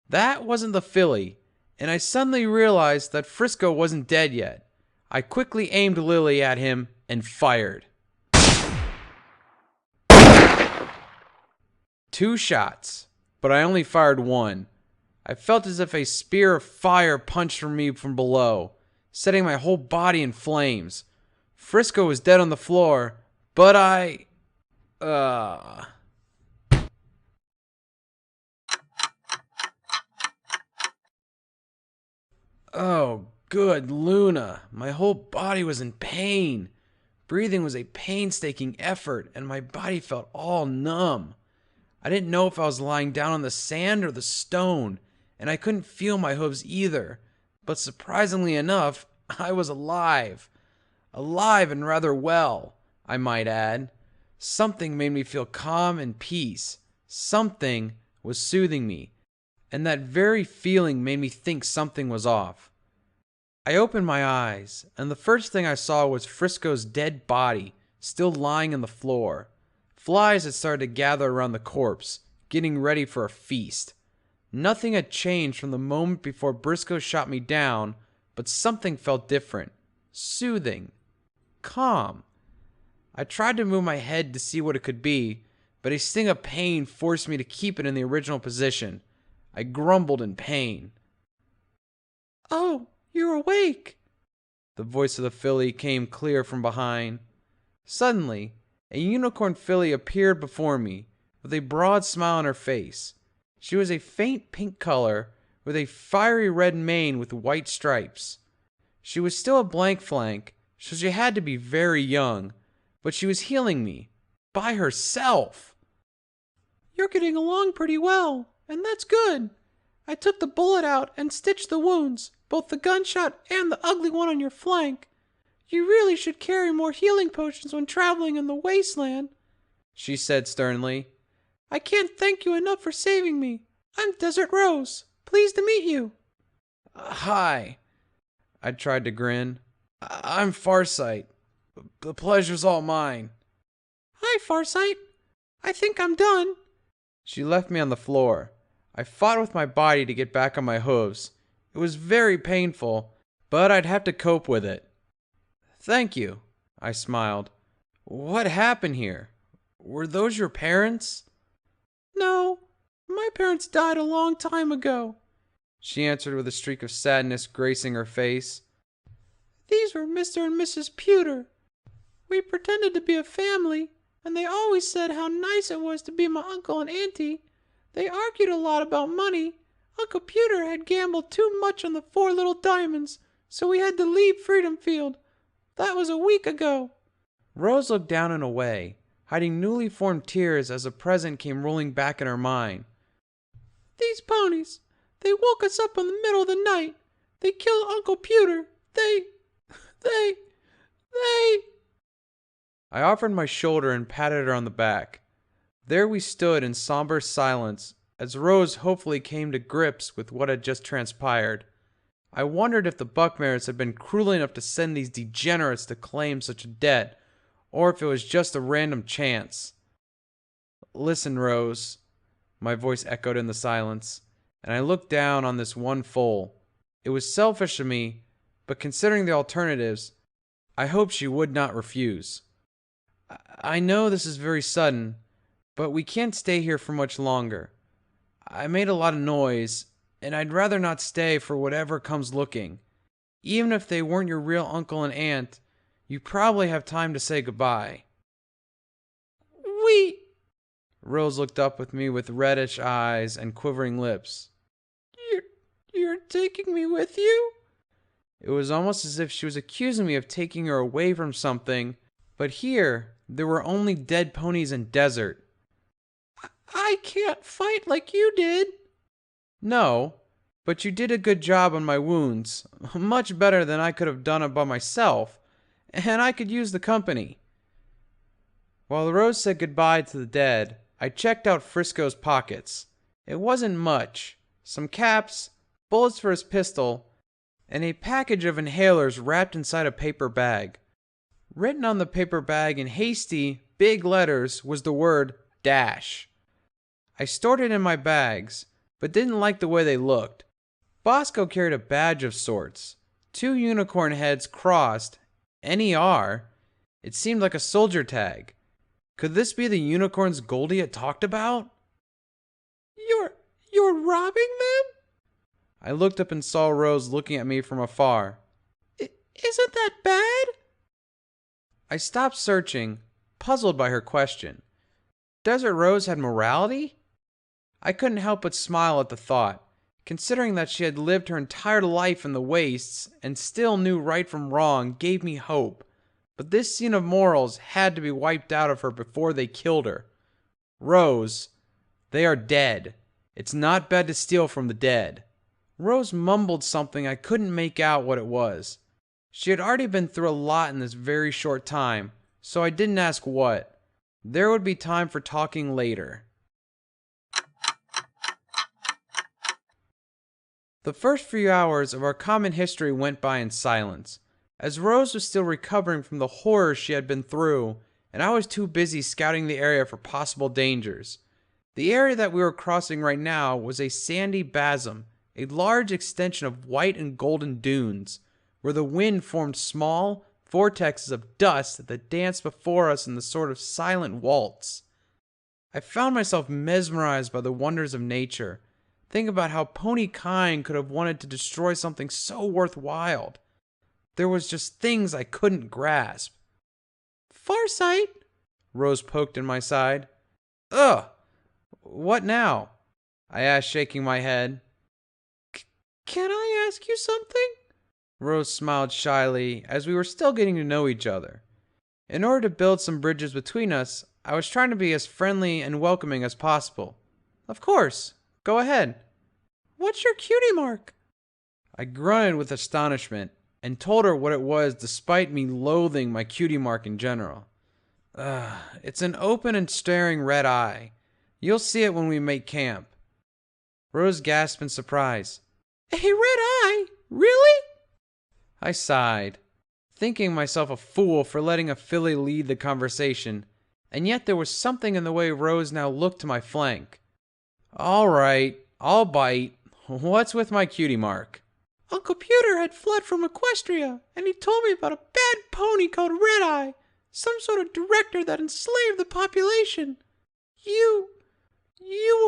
That wasn't the filly, and I suddenly realized that Frisco wasn't dead yet. I quickly aimed Lily at him and fired. 2 shots, but I only fired 1. I felt as if a spear of fire punched from me from below, setting my whole body in flames. Frisco was dead on the floor, but Oh, good Luna. My whole body was in pain. Breathing was a painstaking effort, and my body felt all numb. I didn't know if I was lying down on the sand or the stone, and I couldn't feel my hooves either. But surprisingly enough, I was alive. Alive and rather well, I might add. Something made me feel calm and peace. Something was soothing me, and that very feeling made me think something was off. I opened my eyes, and the first thing I saw was Frisco's dead body, still lying on the floor. Flies had started to gather around the corpse, getting ready for a feast. Nothing had changed from the moment before Briscoe shot me down, but something felt different. Soothing. Calm. I tried to move my head to see what it could be, but a sting of pain forced me to keep it in the original position. I grumbled in pain. "Oh, you're awake." The voice of the filly came clear from behind. Suddenly, a unicorn filly appeared before me, with a broad smile on her face. She was a faint pink color, with a fiery red mane with white stripes. She was still a blank flank, so she had to be very young, but she was healing me. By herself! "You're getting along pretty well, and that's good. I took the bullet out and stitched the wounds, both the gunshot and the ugly one on your flank. You really should carry more healing potions when traveling in the Wasteland," she said sternly. "I can't thank you enough for saving me. I'm Desert Rose. Pleased to meet you." "Hi." I tried to grin. "I'm Farsight. The pleasure's all mine." "Hi, Farsight. I think I'm done." She left me on the floor. I fought with my body to get back on my hooves. It was very painful, but I'd have to cope with it. "Thank you," I smiled. "What happened here? Were those your parents?" "No, my parents died a long time ago," she answered with a streak of sadness gracing her face. "These were Mr. and Mrs. Pewter. We pretended to be a family, and they always said how nice it was to be my uncle and auntie. They argued a lot about money. Uncle Pewter had gambled too much on the 4 little diamonds, so we had to leave Freedom Field. That was a week ago." Rose looked down and away, hiding newly formed tears as a present came rolling back in her mind. "These ponies, they woke us up in the middle of the night. They killed Uncle Pewter. They... I offered my shoulder and patted her on the back. There we stood in somber silence as Rose hopefully came to grips with what had just transpired. I wondered if the Buckmares had been cruel enough to send these degenerates to claim such a debt, or if it was just a random chance. "Listen, Rose," my voice echoed in the silence, and I looked down on this one foal. It was selfish of me, but considering the alternatives, I hoped she would not refuse. I know this is very sudden, but we can't stay here for much longer. I made a lot of noise, and I'd rather not stay for whatever comes looking. Even if they weren't your real uncle and aunt, you probably have time to say goodbye." Rose looked up with me with reddish eyes and quivering lips. You're taking me with you?" It was almost as if she was accusing me of taking her away from something, but here, there were only dead ponies and desert. I can't fight like you did. No, but you did a good job on my wounds, much better than I could have done it by myself, and I could use the company. While Rose said goodbye to the dead, I checked out Frisco's pockets. It wasn't much. Some caps, bullets for his pistol, and a package of inhalers wrapped inside a paper bag. Written on the paper bag in hasty, big letters was the word Dash. I stored it in my bags, but didn't like the way they looked. Bosco carried a badge of sorts. 2 unicorn heads crossed, NER. It seemed like a soldier tag. Could this be the unicorns Goldie had talked about? You're robbing them? I looked up and saw Rose looking at me from afar. Isn't that bad? I stopped searching, puzzled by her question. Desert Rose had morality? I couldn't help but smile at the thought, considering that she had lived her entire life in the wastes and still knew right from wrong gave me hope. But this scene of morals had to be wiped out of her before they killed her. Rose, they are dead. It's not bad to steal from the dead. Rose mumbled something I couldn't make out what it was. She had already been through a lot in this very short time, so I didn't ask what. There would be time for talking later. The first few hours of our common history went by in silence, as Rose was still recovering from the horrors she had been through, and I was too busy scouting the area for possible dangers. The area that we were crossing right now was a sandy basin, a large extension of white and golden dunes, where the wind formed small vortexes of dust that danced before us in the sort of silent waltz. I found myself mesmerized by the wonders of nature. Think about how pony kind could have wanted to destroy something so worthwhile. There was just things I couldn't grasp. Farsight? Rose poked in my side. Ugh! What now? I asked, shaking my head. Can I ask you something? Rose smiled shyly as we were still getting to know each other. In order to build some bridges between us, I was trying to be as friendly and welcoming as possible. Of course. Go ahead. What's your cutie mark? I grunted with astonishment and told her what it was despite me loathing my cutie mark in general. It's an open and staring red eye. You'll see it when we make camp. Rose gasped in surprise. A red eye? Really? I sighed, thinking myself a fool for letting a filly lead the conversation, and yet there was something in the way Rose now looked to my flank. All right, I'll bite. What's with my cutie mark? Uncle Pewter had fled from Equestria, and he told me about a bad pony called Red Eye, some sort of director that enslaved the population. You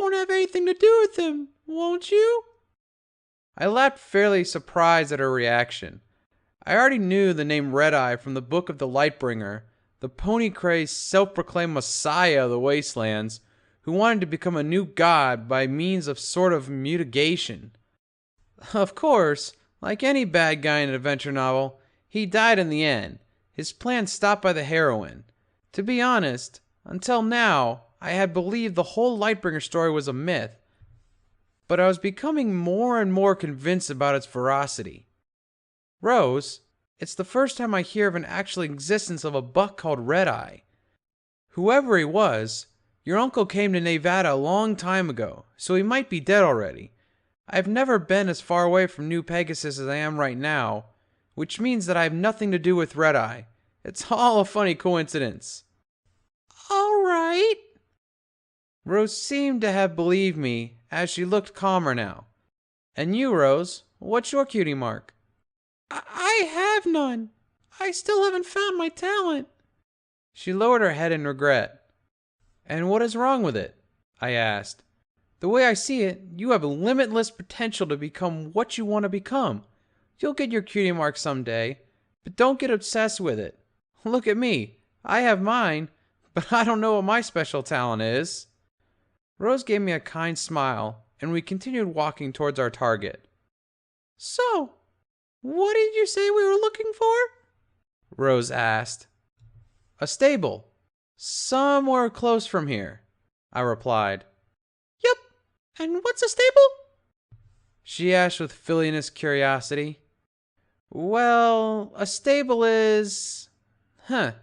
won't have anything to do with him, won't you? I laughed, fairly surprised at her reaction. I already knew the name Red Eye from the Book of the Lightbringer, the pony-crazed self-proclaimed messiah of the Wastelands, who wanted to become a new god by means of sort of mutilation. Of course, like any bad guy in an adventure novel, he died in the end, his plan stopped by the heroine. To be honest, until now, I had believed the whole Lightbringer story was a myth, but I was becoming more and more convinced about its veracity. Rose, it's the first time I hear of an actual existence of a buck called Red Eye. Whoever he was, your uncle came to Nevada a long time ago, so he might be dead already. I've never been as far away from New Pegasus as I am right now, which means that I have nothing to do with Red Eye. It's all a funny coincidence. All right. Rose seemed to have believed me, as she looked calmer now. And you, Rose, what's your cutie mark? I have none. I still haven't found my talent. She lowered her head in regret. And what is wrong with it? I asked. The way I see it, you have limitless potential to become what you want to become. You'll get your cutie mark someday, but don't get obsessed with it. Look at me. I have mine, but I don't know what my special talent is. Rose gave me a kind smile, and we continued walking towards our target. So, What did you say we were looking for? Rose asked. A stable. Somewhere close from here, I replied. Yep. And what's a stable? She asked with villainous curiosity. Well, a stable is... I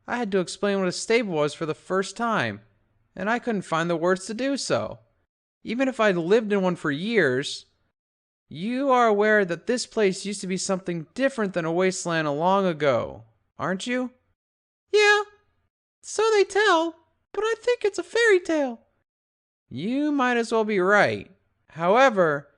had to explain what a stable was for the first time, and I couldn't find the words to do so. Even if I'd lived in one for years. You are aware that this place used to be something different than a wasteland long ago, aren't you? Yeah, so they tell, but I think it's a fairy tale. You might as well be right. However,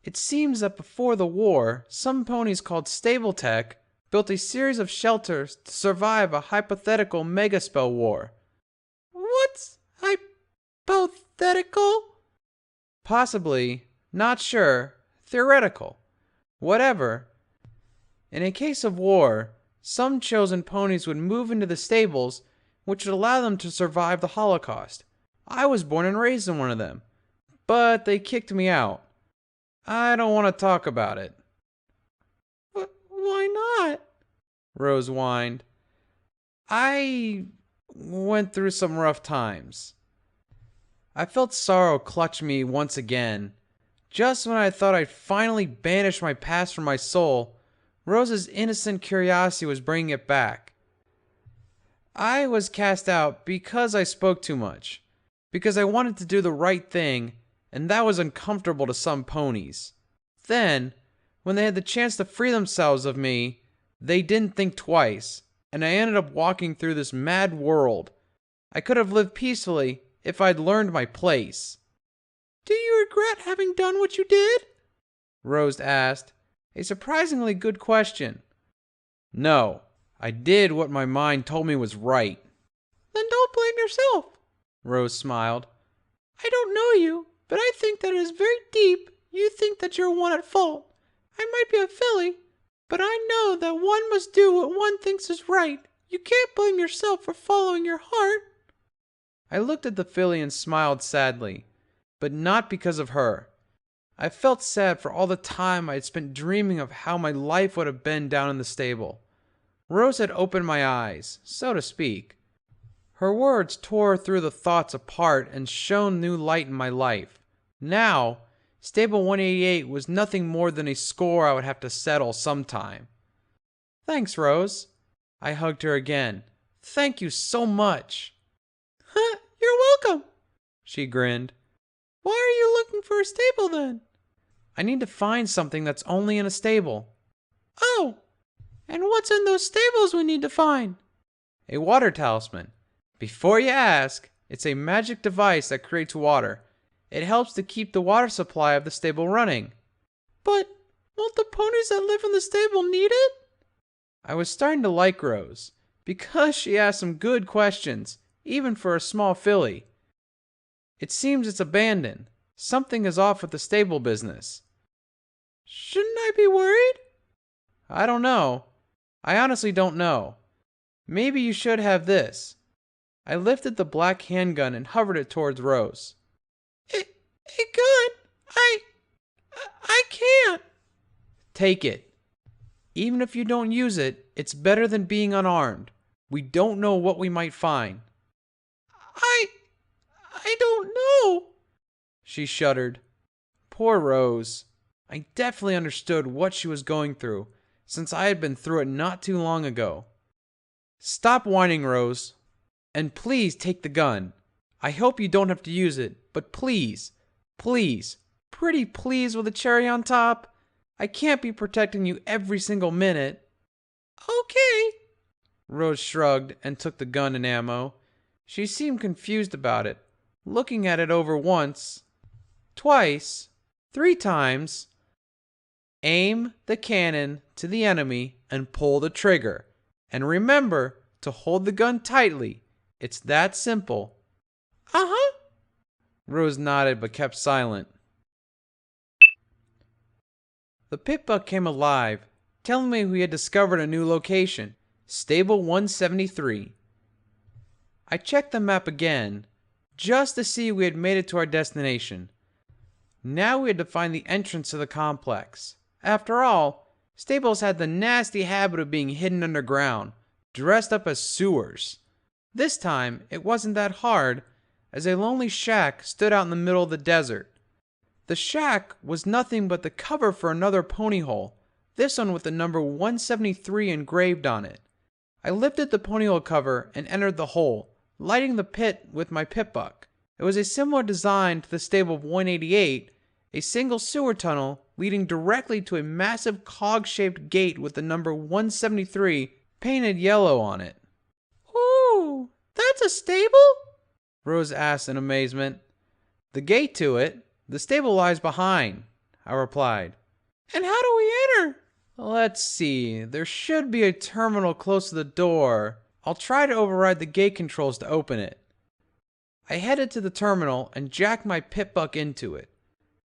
it seems that before the war, some ponies called Stable Tech built a series of shelters to survive a hypothetical megaspell war. What's hypothetical? Possibly, not sure, theoretical. Whatever. In a case of war, some chosen ponies would move into the stables, which would allow them to survive the Holocaust. I was born and raised in one of them, but they kicked me out. I don't want to talk about it. Why not? Rose whined. I went through some rough times. I felt sorrow clutch me once again. Just when I thought I'd finally banished my past from my soul, Rose's innocent curiosity was bringing it back. I was cast out because I spoke too much, because I wanted to do the right thing, and that was uncomfortable to some ponies. Then, when they had the chance to free themselves of me, they didn't think twice, and I ended up walking through this mad world. I could have lived peacefully if I'd learned my place. Do you regret having done what you did? Rose asked, a surprisingly good question. No, I did what my mind told me was right. Then don't blame yourself, Rose smiled. I don't know you, but I think that it is very deep you think that you're one at fault. I might be a filly, but I know that one must do what one thinks is right. You can't blame yourself for following your heart. I looked at the filly and smiled sadly, but not because of her. I felt sad for all the time I had spent dreaming of how my life would have been down in the stable. Rose had opened my eyes, so to speak. Her words tore through the thoughts apart and shone new light in my life. Now, Stable 188 was nothing more than a score I would have to settle sometime. Thanks, Rose. I hugged her again. Thank you so much. You're welcome, she grinned. Why are you looking for a stable then? I need to find something that's only in a stable. Oh, and what's in those stables we need to find? A water talisman. Before you ask, it's a magic device that creates water. It helps to keep the water supply of the stable running. But won't the ponies that live in the stable need it? I was starting to like Rose, because she asked some good questions, even for a small filly. It seems it's abandoned. Something is off with the stable business. Shouldn't I be worried? I don't know. I honestly don't know. Maybe you should have this. I lifted the black handgun and hovered it towards Rose. A gun? I can't. Take it. Even if you don't use it, it's better than being unarmed. We don't know what we might find. I don't know. She shuddered. Poor Rose. I definitely understood what she was going through, since I had been through it not too long ago. Stop whining, Rose. And please take the gun. I hope you don't have to use it, but please, please, pretty please with a cherry on top. I can't be protecting you every single minute. Okay. Rose shrugged and took the gun and ammo. She seemed confused about it, looking at it over once, twice, 3 times. Aim the cannon to the enemy and pull the trigger. And remember to hold the gun tightly. It's that simple. Uh-huh. Rose nodded but kept silent. The pit-buck came alive, telling me we had discovered a new location, Stable 173. I checked the map again, just to see we had made it to our destination. Now we had to find the entrance to the complex. After all, Stables had the nasty habit of being hidden underground, dressed up as sewers. This time, it wasn't that hard, as a lonely shack stood out in the middle of the desert. The shack was nothing but the cover for another pony hole, this one with the number 173 engraved on it. I lifted the pony hole cover and entered the hole, lighting the pit with my pit buck. It was a similar design to the stable of 188, a single sewer tunnel leading directly to a massive cog-shaped gate with the number 173 painted yellow on it. "Ooh, that's a stable?" Rose asked in amazement. "The gate to it. The stable lies behind," I replied. "And how do we enter?" "Let's see. There should be a terminal close to the door. I'll try to override the gate controls to open it." I headed to the terminal and jacked my pit buck into it.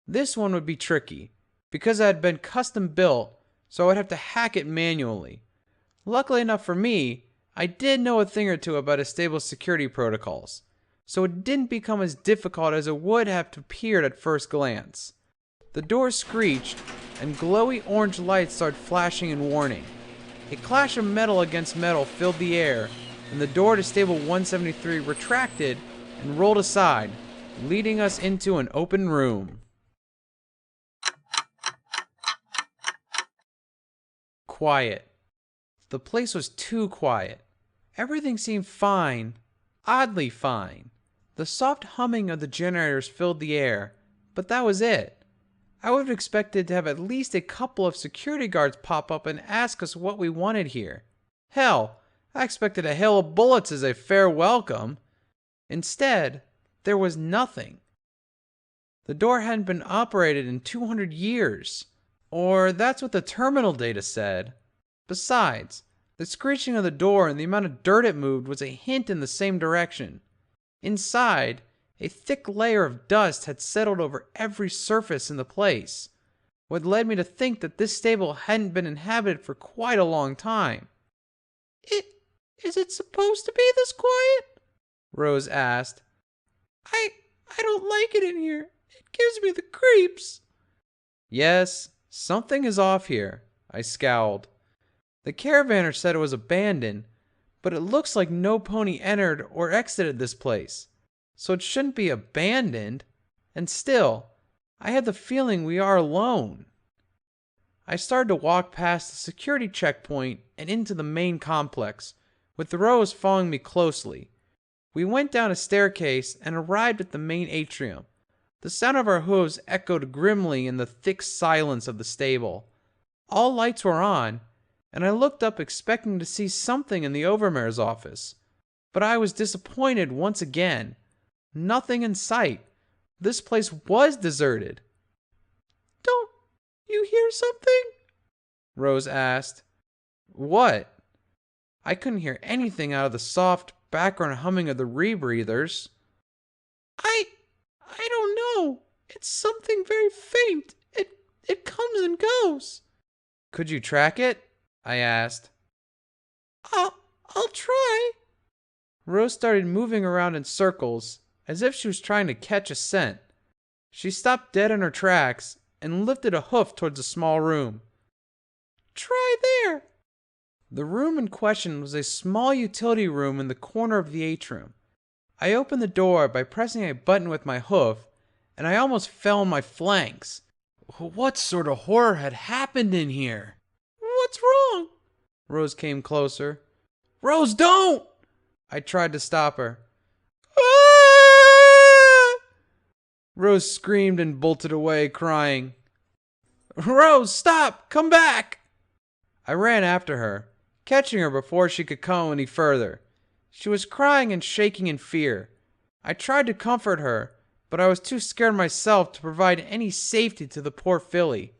This one would be tricky, because it had been custom built, so I would have to hack it manually. Luckily enough for me, I did know a thing or two about a stable's security protocols, so it didn't become as difficult as it would have appeared at first glance. The door screeched, and glowy orange lights started flashing in warning. A clash of metal against metal filled the air, and the door to stable 173 retracted and rolled aside, leading us into an open room. Quiet. The place was too quiet. Everything seemed fine, oddly fine. The soft humming of the generators filled the air, but that was it. I would have expected to have at least a couple of security guards pop up and ask us what we wanted here. Hell, I expected a hail of bullets as a fair welcome. Instead, there was nothing. The door hadn't been operated in 200 years. Or that's what the terminal data said. Besides, the screeching of the door and the amount of dirt it moved was a hint in the same direction. Inside, a thick layer of dust had settled over every surface in the place, what led me to think that this stable hadn't been inhabited for quite a long time. Is it supposed to be this quiet?" Rose asked. I don't like it in here. It gives me the creeps." "Yes, something is off here," I scowled. "The caravaner said it was abandoned, but it looks like no pony entered or exited this place, so it shouldn't be abandoned. And still, I have the feeling we are alone." I started to walk past the security checkpoint and into the main complex, with the Rose following me closely. We went down a staircase and arrived at the main atrium. The sound of our hooves echoed grimly in the thick silence of the stable. All lights were on, and I looked up expecting to see something in the overmare's office. But I was disappointed once again. Nothing in sight. This place was deserted. "Don't you hear something?" Rose asked. "What?" I couldn't hear anything out of the soft background humming of the rebreathers. I don't know. It's something very faint. It comes and goes." "Could you track it?" I asked. I'll try." Rose started moving around in circles, as if she was trying to catch a scent. She stopped dead in her tracks and lifted a hoof towards a small room. "Try there." The room in question was a small utility room in the corner of the atrium. I opened the door by pressing a button with my hoof, and I almost fell on my flanks. What sort of horror had happened in here? "What's wrong?" Rose came closer. "Rose, don't!" I tried to stop her. "Ah!" Rose screamed and bolted away, crying. "Rose, stop! Come back!" I ran after her, catching her before she could come any further. She was crying and shaking in fear. I tried to comfort her, but I was too scared myself to provide any safety to the poor filly.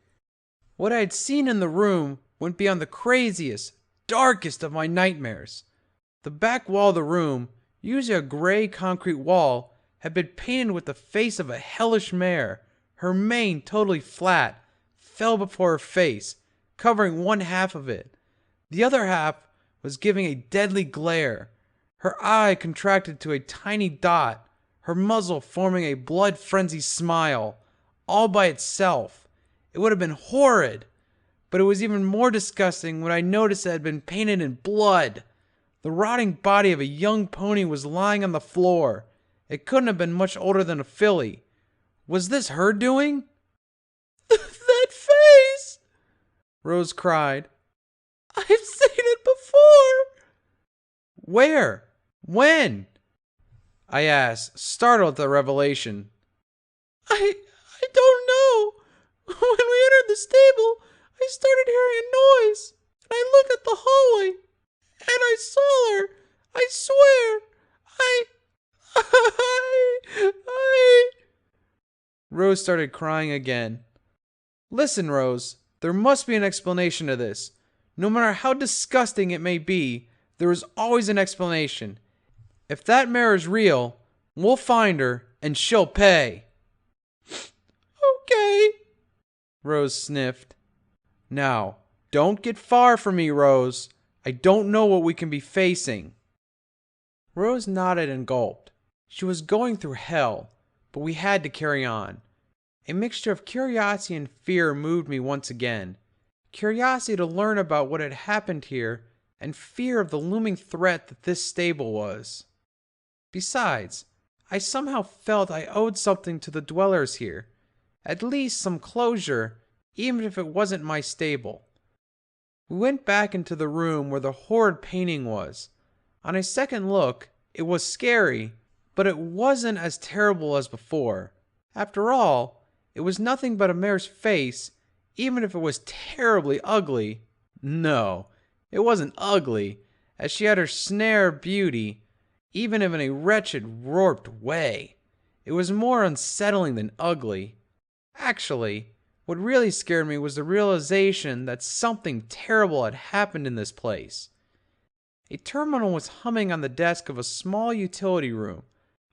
What I had seen in the room went beyond the craziest, darkest of my nightmares. The back wall of the room, usually a gray concrete wall, had been painted with the face of a hellish mare. Her mane, totally flat, fell before her face, covering one half of it. The other half was giving a deadly glare. Her eye contracted to a tiny dot, her muzzle forming a blood-frenzied smile, all by itself. It would have been horrid. But it was even more disgusting when I noticed it had been painted in blood. The rotting body of a young pony was lying on the floor. It couldn't have been much older than a filly. Was this her doing? That face! Rose cried. I've seen it before. Where? When? I asked, startled at the revelation. I don't know. When we entered the stable, I started hearing a noise, and I looked at the hallway, and I saw her. I swear. I... Rose started crying again. Listen, Rose, there must be an explanation to this. No matter how disgusting it may be, there is always an explanation. If that mare is real, we'll find her, and she'll pay. Okay, Rose sniffed. Now, don't get far from me, Rose. I don't know what we can be facing. Rose nodded and gulped. She was going through hell, but we had to carry on. A mixture of curiosity and fear moved me once again. Curiosity to learn about what had happened here, and fear of the looming threat that this stable was. Besides, I somehow felt I owed something to the dwellers here. At least some closure, even if it wasn't my stable. We went back into the room where the horrid painting was. On a second look, it was scary, but it wasn't as terrible as before. After all, it was nothing but a mare's face, even if it was terribly ugly. No, it wasn't ugly, as she had her snare of beauty, even if in a wretched, warped way. It was more unsettling than ugly. Actually, what really scared me was the realization that something terrible had happened in this place. A terminal was humming on the desk of a small utility room.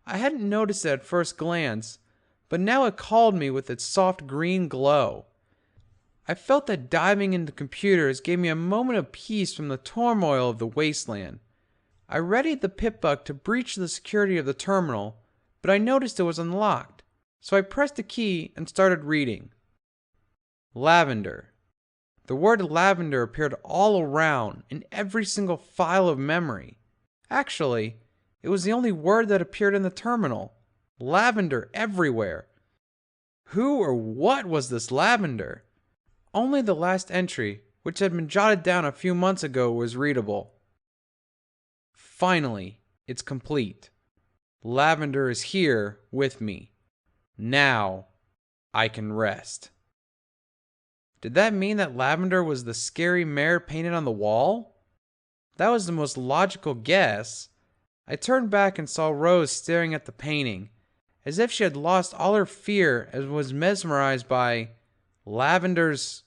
I hadn't noticed it at first glance, but now it called me with its soft green glow. I felt that diving into computers gave me a moment of peace from the turmoil of the wasteland. I readied the pip-buck to breach the security of the terminal, but I noticed it was unlocked, so I pressed a key and started reading. Lavender. The word lavender appeared all around in every single file of memory. Actually, it was the only word that appeared in the terminal. Lavender everywhere. Who or what was this Lavender? Only the last entry, which had been jotted down a few months ago, was readable. Finally, it's complete. Lavender is here with me. Now, I can rest. Did that mean that Lavender was the scary mare painted on the wall? That was the most logical guess. I turned back and saw Rose staring at the painting, as if she had lost all her fear and was mesmerized by Lavender's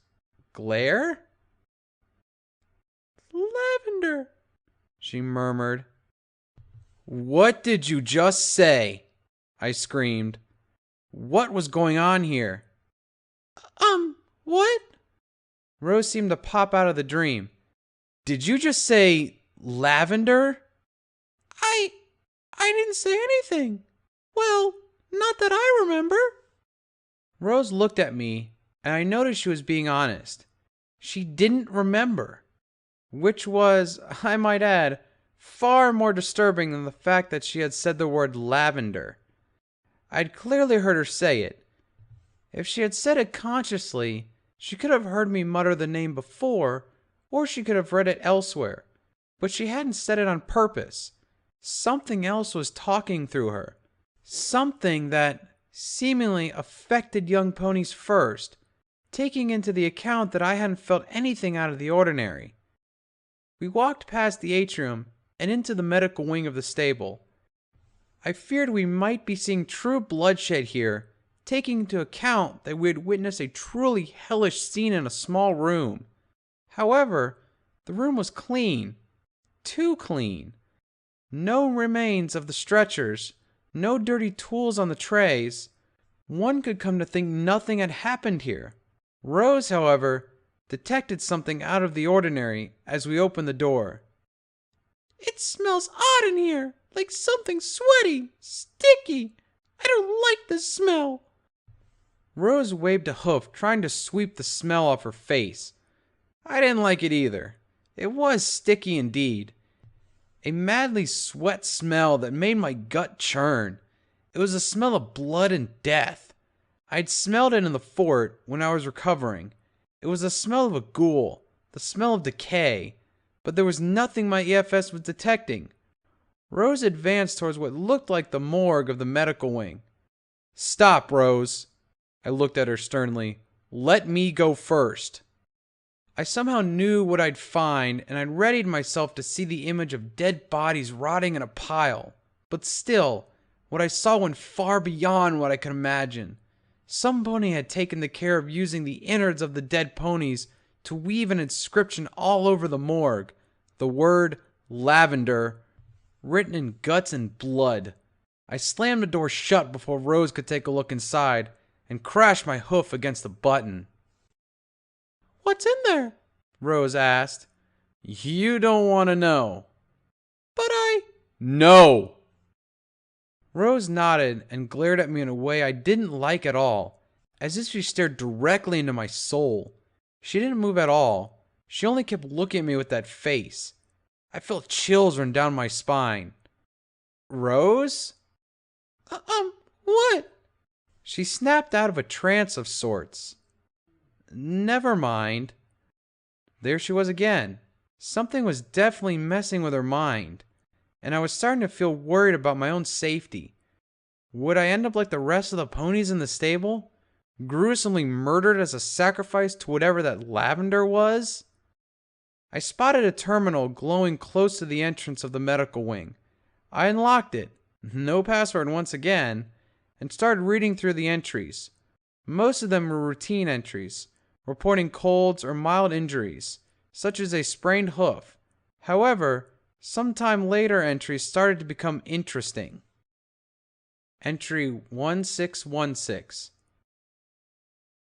glare? Lavender, she murmured. What did you just say? I screamed. What was going on here? What? Rose seemed to pop out of the dream. Did you just say Lavender? I didn't say anything. Well, not that I remember. Rose looked at me, and I noticed she was being honest. She didn't remember, which was, I might add, far more disturbing than the fact that she had said the word lavender. I'd clearly heard her say it. If she had said it consciously, she could have heard me mutter the name before, or she could have read it elsewhere. But she hadn't said it on purpose. Something else was talking through her. Something that seemingly affected young ponies first, taking into the account that I hadn't felt anything out of the ordinary. We walked past the atrium and into the medical wing of the stable. I feared we might be seeing true bloodshed here, taking into account that we had witnessed a truly hellish scene in a small room. However, the room was clean. Too clean. No remains of the stretchers, no dirty tools on the trays. One could come to think nothing had happened here. Rose, however, detected something out of the ordinary as we opened the door. It smells odd in here, like something sweaty, sticky. I don't like this smell. Rose waved a hoof, trying to sweep the smell off her face. I didn't like it either. It was sticky indeed. A madly sweat smell that made my gut churn. It was a smell of blood and death. I'd smelled it in the fort when I was recovering. It was the smell of a ghoul, the smell of decay, but there was nothing my EFS was detecting. Rose advanced towards what looked like the morgue of the medical wing. "Stop, Rose." I looked at her sternly. "Let me go first." I somehow knew what I'd find, and I'd readied myself to see the image of dead bodies rotting in a pile. But still, what I saw went far beyond what I could imagine. Some pony had taken the care of using the innards of the dead ponies to weave an inscription all over the morgue. The word Lavender, written in guts and blood. I slammed the door shut before Rose could take a look inside, and crashed my hoof against the button. "What's in there?" Rose asked. "You don't want to know." "But I..." "No!" Rose nodded and glared at me in a way I didn't like at all, as if she stared directly into my soul. She didn't move at all. She only kept looking at me with that face. I felt chills run down my spine. "Rose?" What?" She snapped out of a trance of sorts. "Never mind." There she was again. Something was definitely messing with her mind, and I was starting to feel worried about my own safety. Would I end up like the rest of the ponies in the stable? Gruesomely murdered as a sacrifice to whatever that Lavender was? I spotted a terminal glowing close to the entrance of the medical wing. I unlocked it, no password once again, and started reading through the entries. Most of them were routine entries, reporting colds or mild injuries, such as a sprained hoof. However, sometime later entries started to become interesting. Entry 1616.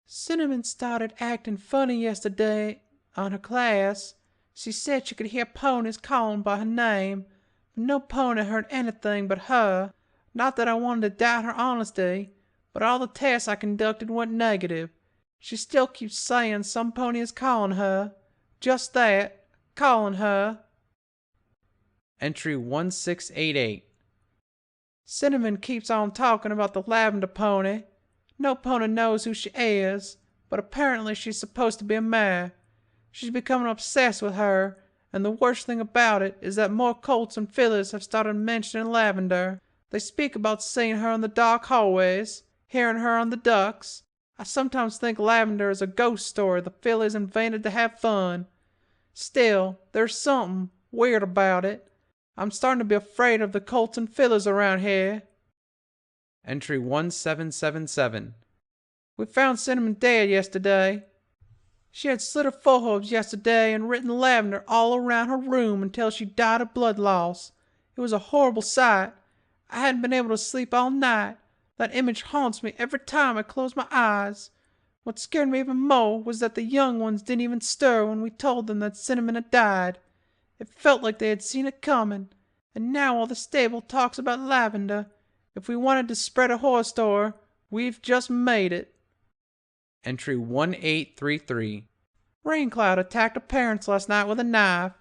"Cinnamon started acting funny yesterday on her class. She said she could hear ponies calling by her name, but no pony heard anything but her. Not that I wanted to doubt her honesty, but all the tests I conducted went negative. She still keeps saying some pony is calling her. Just that, calling her." Entry 1688. "Cinnamon keeps on talking about the Lavender pony. No pony knows who she is, but apparently she's supposed to be a mare. She's becoming obsessed with her, and the worst thing about it is that more colts and fillies have started mentioning Lavender. They speak about seeing her in the dark hallways, hearing her on the ducks. I sometimes think Lavender is a ghost story the fillies invented to have fun. Still, there's something weird about it. I'm starting to be afraid of the colts and fillies around here." Entry 1777. "We found Cinnamon dead yesterday. She had slit her forehooves yesterday and written Lavender all around her room until she died of blood loss. It was a horrible sight. I hadn't been able to sleep all night. That image haunts me every time I close my eyes. What scared me even more was that the young ones didn't even stir when we told them that Cinnamon had died. It felt like they had seen it coming. And now all the stable talks about Lavender. If we wanted to spread a horror story, we've just made it." Entry 1833. "Raincloud attacked her parents last night with a knife.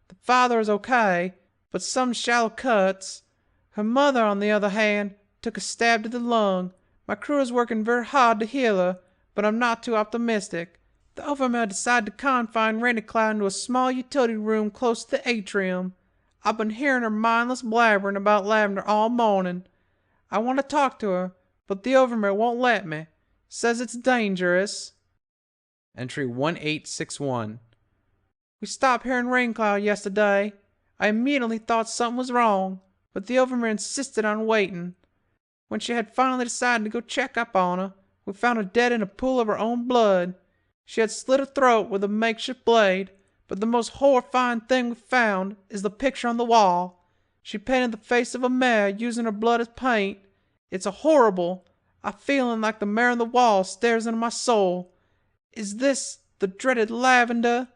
The father is okay, but some shallow cuts. Her mother, on the other hand, took a stab to the lung. My crew is working very hard to heal her, but I'm not too optimistic. The overmare decided to confine Raincloud into a small utility room close to the atrium. I've been hearing her mindless blabbering about Lavender all morning. I want to talk to her, but the overmare won't let me. Says it's dangerous." Entry 1861. "We stopped hearing Raincloud yesterday. I immediately thought something was wrong, but the overmare insisted on waiting. When she had finally decided to go check up on her, we found her dead in a pool of her own blood. She had slit her throat with a makeshift blade, but the most horrifying thing we found is the picture on the wall. She painted the face of a mare using her blood as paint. It's a horrible. I feeling like the mare on the wall stares into my soul. Is this the dreaded Lavender?"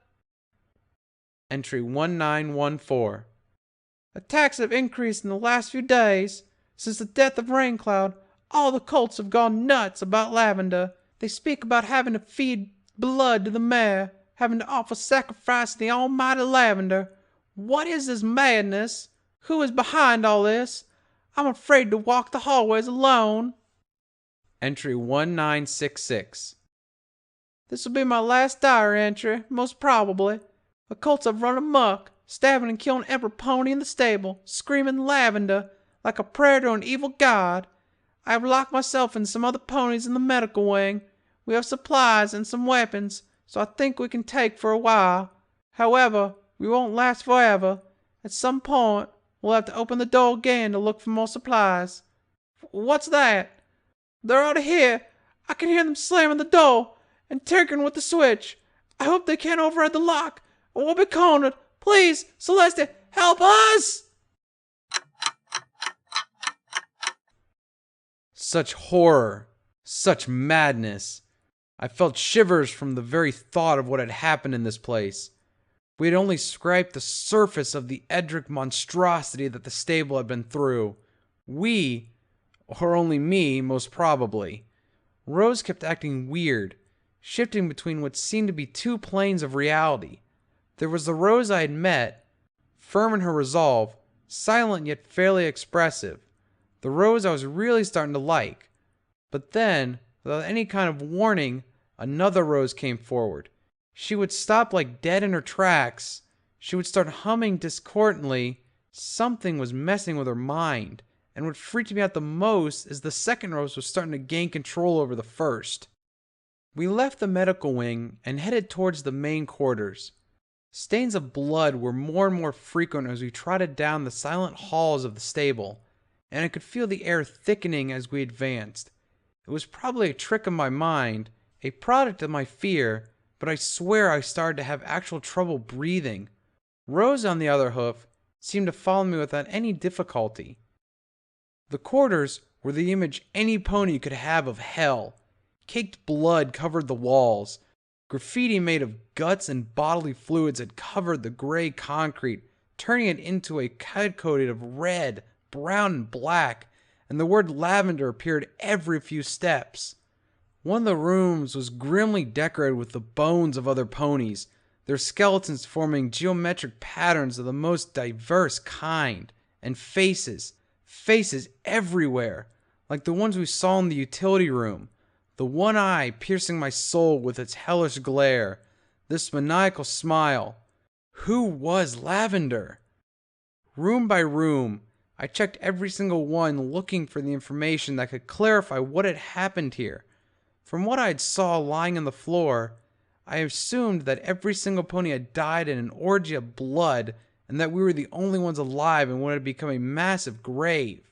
Entry 1914. "Attacks have increased in the last few days. Since the death of Raincloud, all the colts have gone nuts about Lavender. They speak about having to feed blood to the mare, having to offer sacrifice to the almighty Lavender. What is this madness? Who is behind all this? I'm afraid to walk the hallways alone. Entry 1966. This will be my last diary entry, most probably. The colts have run amok, stabbing and killing every pony in the stable, screaming Lavender like a prayer to an evil god. I have locked myself and some other ponies in the medical wing. We have supplies and some weapons, so I think we can take for a while. However, we won't last forever. At some point, we'll have to open the door again to look for more supplies. What's that? They're out of here. I can hear them slamming the door and tinkering with the switch. I hope they can't override the lock, or we'll be cornered. Please, Celeste, help us! Such horror, such madness. I felt shivers from the very thought of what had happened in this place. We had only scraped the surface of the Edric monstrosity that the stable had been through. We, or only me, most probably. Rose kept acting weird, shifting between what seemed to be two planes of reality. There was the Rose I had met, firm in her resolve, silent yet fairly expressive. The Rose I was really starting to like. But then, without any kind of warning, another Rose came forward. She would stop like dead in her tracks. She would start humming discordantly. Something was messing with her mind. And what freaked me out the most is the second Rose was starting to gain control over the first. We left the medical wing and headed towards the main quarters. Stains of blood were more and more frequent as we trotted down the silent halls of the stable, and I could feel the air thickening as we advanced. It was probably a trick of my mind, a product of my fear, but I swear I started to have actual trouble breathing. Rose, on the other hoof, seemed to follow me without any difficulty. The quarters were the image any pony could have of hell. Caked blood covered the walls. Graffiti made of guts and bodily fluids had covered the gray concrete, turning it into a coat of red, brown, and black, and the word Lavender appeared every few steps. One of the rooms was grimly decorated with the bones of other ponies, their skeletons forming geometric patterns of the most diverse kind, and faces everywhere, like the ones we saw in the utility room. The one eye piercing my soul with its hellish glare, this maniacal smile. Who was Lavender? Room by room, I checked every single one looking for the information that could clarify what had happened here. From what I saw lying on the floor, I assumed that every single pony had died in an orgy of blood and that we were the only ones alive in what had become a massive grave.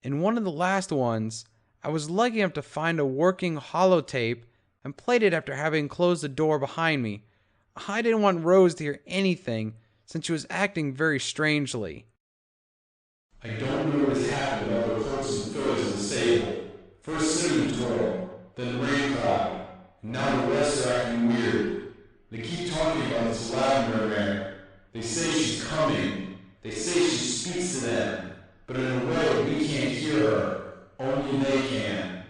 In one of the last ones, I was lucky enough to find a working holotape and played it after having closed the door behind me. I didn't want Rose to hear anything since she was acting very strangely. I don't know what has happened to all the clerks and fillies in the stable. First cinnamon twirl, then rain cloud, and now the rest are acting weird. They keep talking about this Lavender mare. They say she's coming. They say she speaks to them, but in a way we can't hear her. Only they can.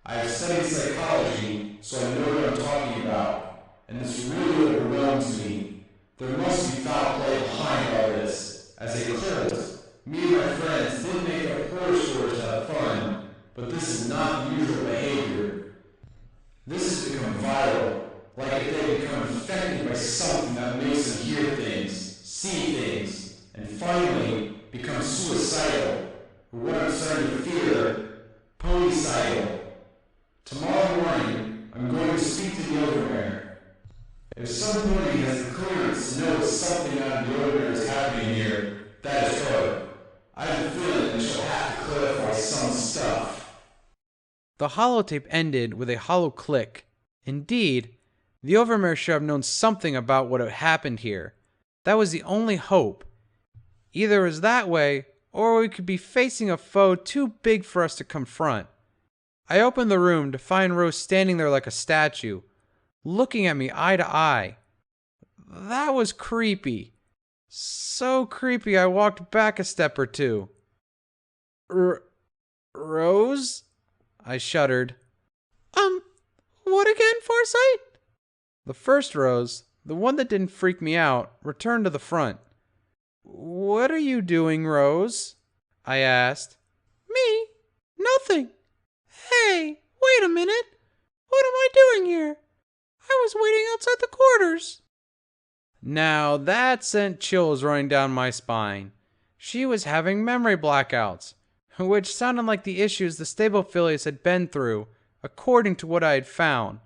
I have studied psychology, so I know what I'm talking about, and this really overwhelms me. There must be foul play behind all this. As a cult, me and my friends did make up horror stories to have fun, but this is not usual behavior. This has become viral, like if they become infected by something that makes them hear things, see things, and finally become suicidal, or what I'm starting to fear, ponycidal. Tomorrow morning, I'm going to speak to the overmare. If somebody has the clearance to know something out of the ordinary is happening here, that is her. I have a feeling that she'll have to clarify some stuff. The holotape ended with a hollow click. Indeed, the overmare should have known something about what had happened here. That was the only hope. Either it was that way, or we could be facing a foe too big for us to confront. I opened the room to find Rose standing there like a statue, looking at me eye to eye. That was creepy. So creepy I walked back a step or two. Rose? I shuddered. What again, Farsight? The first Rose, The one that didn't freak me out returned to the front. "What are you doing, Rose?" I asked. "Me? Nothing. Hey, wait a minute. What am I doing here? I was waiting outside the quarters." Now that sent chills running down my spine. She was having memory blackouts, which sounded like the issues the stable Phillies had been through, according to what I had found.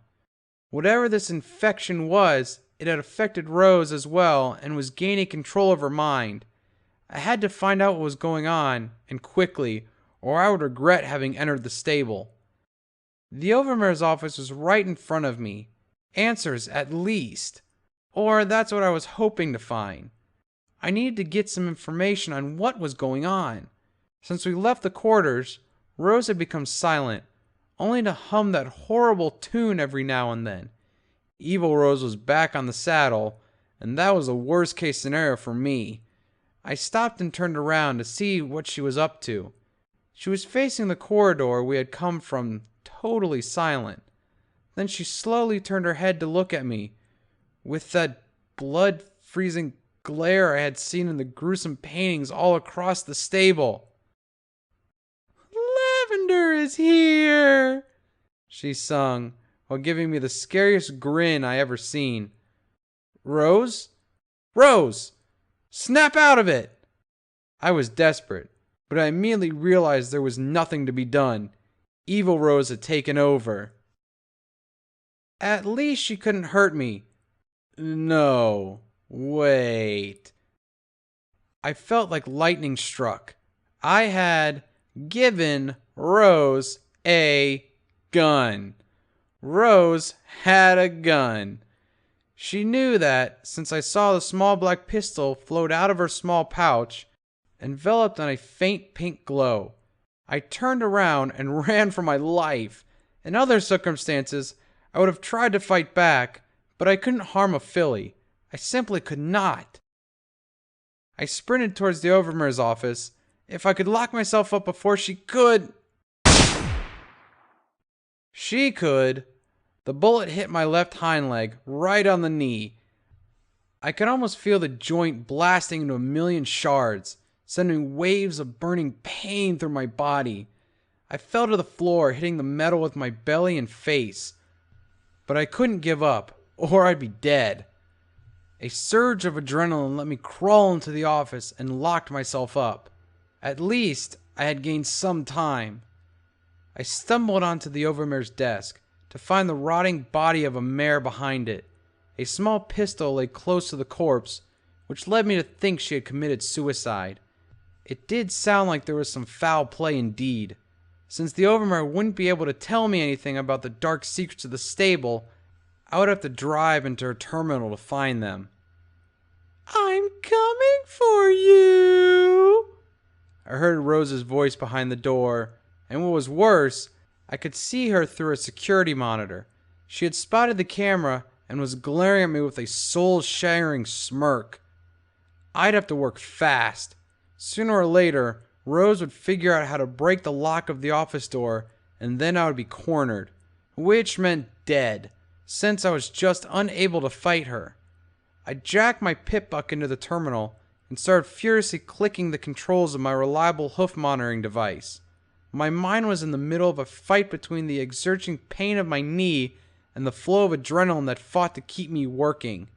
Whatever this infection was, it had affected Rose as well and was gaining control of her mind. I had to find out what was going on, and quickly, or I would regret having entered the stable. The overmare's office was right in front of me. Answers, at least. Or that's what I was hoping to find. I needed to get some information on what was going on. Since we left the quarters, Rose had become silent, only to hum that horrible tune every now and then. Evil Rose was back on the saddle, and that was the worst case scenario for me. I stopped and turned around to see what she was up to. She was facing the corridor we had come from, totally silent. Then she slowly turned her head to look at me, with that blood-freezing glare I had seen in the gruesome paintings all across the stable. "Lavender is here," she sung, while giving me the scariest grin I ever seen. "Rose? Rose! Snap out of it!" I was desperate, but I immediately realized there was nothing to be done. Evil Rose had taken over. At least she couldn't hurt me. No, wait. I felt like lightning struck. I had given Rose a gun. Rose had a gun. She knew that, since I saw the small black pistol float out of her small pouch, enveloped in a faint pink glow. I turned around and ran for my life. In other circumstances, I would have tried to fight back, but I couldn't harm a filly. I simply could not. I sprinted towards the overmare's office. If I could lock myself up before she could... She could. The bullet hit my left hind leg, right on the knee. I could almost feel the joint blasting into a million shards, sending waves of burning pain through my body. I fell to the floor, hitting the metal with my belly and face. But I couldn't give up, or I'd be dead. A surge of adrenaline let me crawl into the office and locked myself up. At least, I had gained some time. I stumbled onto the overmare's desk to find the rotting body of a mare behind it. A small pistol lay close to the corpse, which led me to think she had committed suicide. It did sound like there was some foul play indeed. Since the overmare wouldn't be able to tell me anything about the dark secrets of the stable, I would have to drive into her terminal to find them. "I'm coming for you," I heard Rose's voice behind the door, and what was worse, I could see her through a security monitor. She had spotted the camera and was glaring at me with a soul-shattering smirk. I'd have to work fast. Sooner or later, Rose would figure out how to break the lock of the office door, and then I would be cornered, which meant dead, since I was just unable to fight her. I jacked my pit buck into the terminal and started furiously clicking the controls of my reliable hoof monitoring device. My mind was in the middle of a fight between the exerting pain of my knee and the flow of adrenaline that fought to keep me working.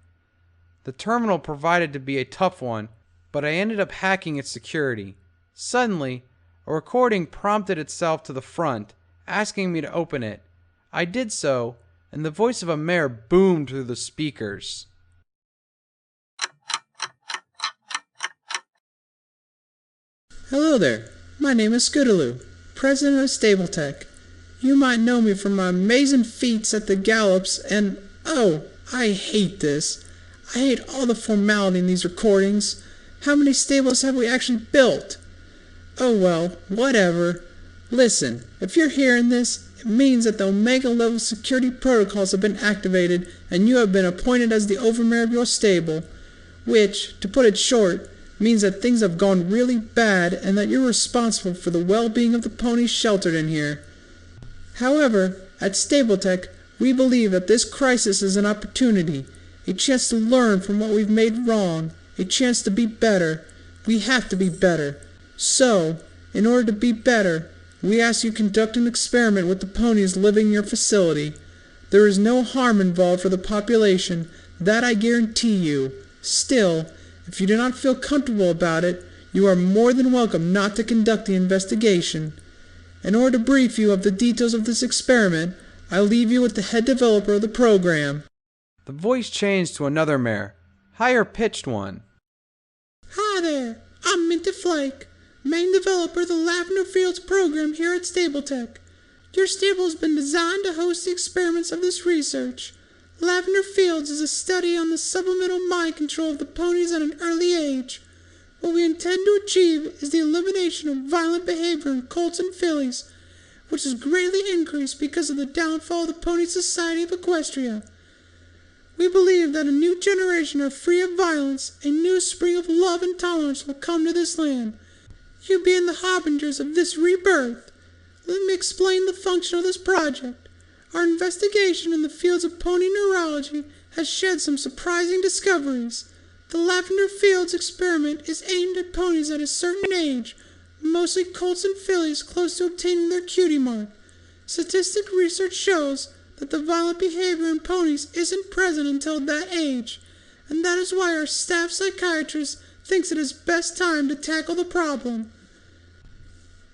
The terminal provided to be a tough one, but I ended up hacking its security. Suddenly, a recording prompted itself to the front, asking me to open it. I did so, and the voice of a mare boomed through the speakers. Hello there, my name is Scootaloo, president of Stabletech. You might know me from my amazing feats at the gallops and, oh, I hate this. I hate all the formality in these recordings. How many stables have we actually built? Oh well, whatever. Listen, if you're hearing this, it means that the Omega level security protocols have been activated and you have been appointed as the overmare of your stable, which, to put it short, means that things have gone really bad and that you're responsible for the well-being of the ponies sheltered in here. However, at Stabletech, we believe that this crisis is an opportunity, a chance to learn from what we've made wrong, a chance to be better. We have to be better. So, in order to be better, we ask you to conduct an experiment with the ponies living in your facility. There is no harm involved for the population, that I guarantee you. Still, if you do not feel comfortable about it, you are more than welcome not to conduct the investigation. In order to brief you of the details of this experiment, I leave you with the head developer of the program. The voice changed to another mare, higher-pitched one. Hi there, I'm Minty Flake, main developer of the Lavender Fields program here at Stabletech. Your stable has been designed to host the experiments of this research. Lavender Fields is a study on the subliminal mind control of the ponies at an early age. What we intend to achieve is the elimination of violent behavior in colts and fillies, which has greatly increased because of the downfall of the Pony Society of Equestria. We believe that a new generation are free of violence, a new spring of love and tolerance will come to this land. You being the harbingers of this rebirth, let me explain the function of this project. Our investigation in the fields of pony neurology has shed some surprising discoveries. The Lavender Fields experiment is aimed at ponies at a certain age, mostly colts and fillies close to obtaining their Cutie mark. Statistic research shows that the violent behavior in ponies isn't present until that age, and that is why our staff psychiatrist thinks it is best time to tackle the problem.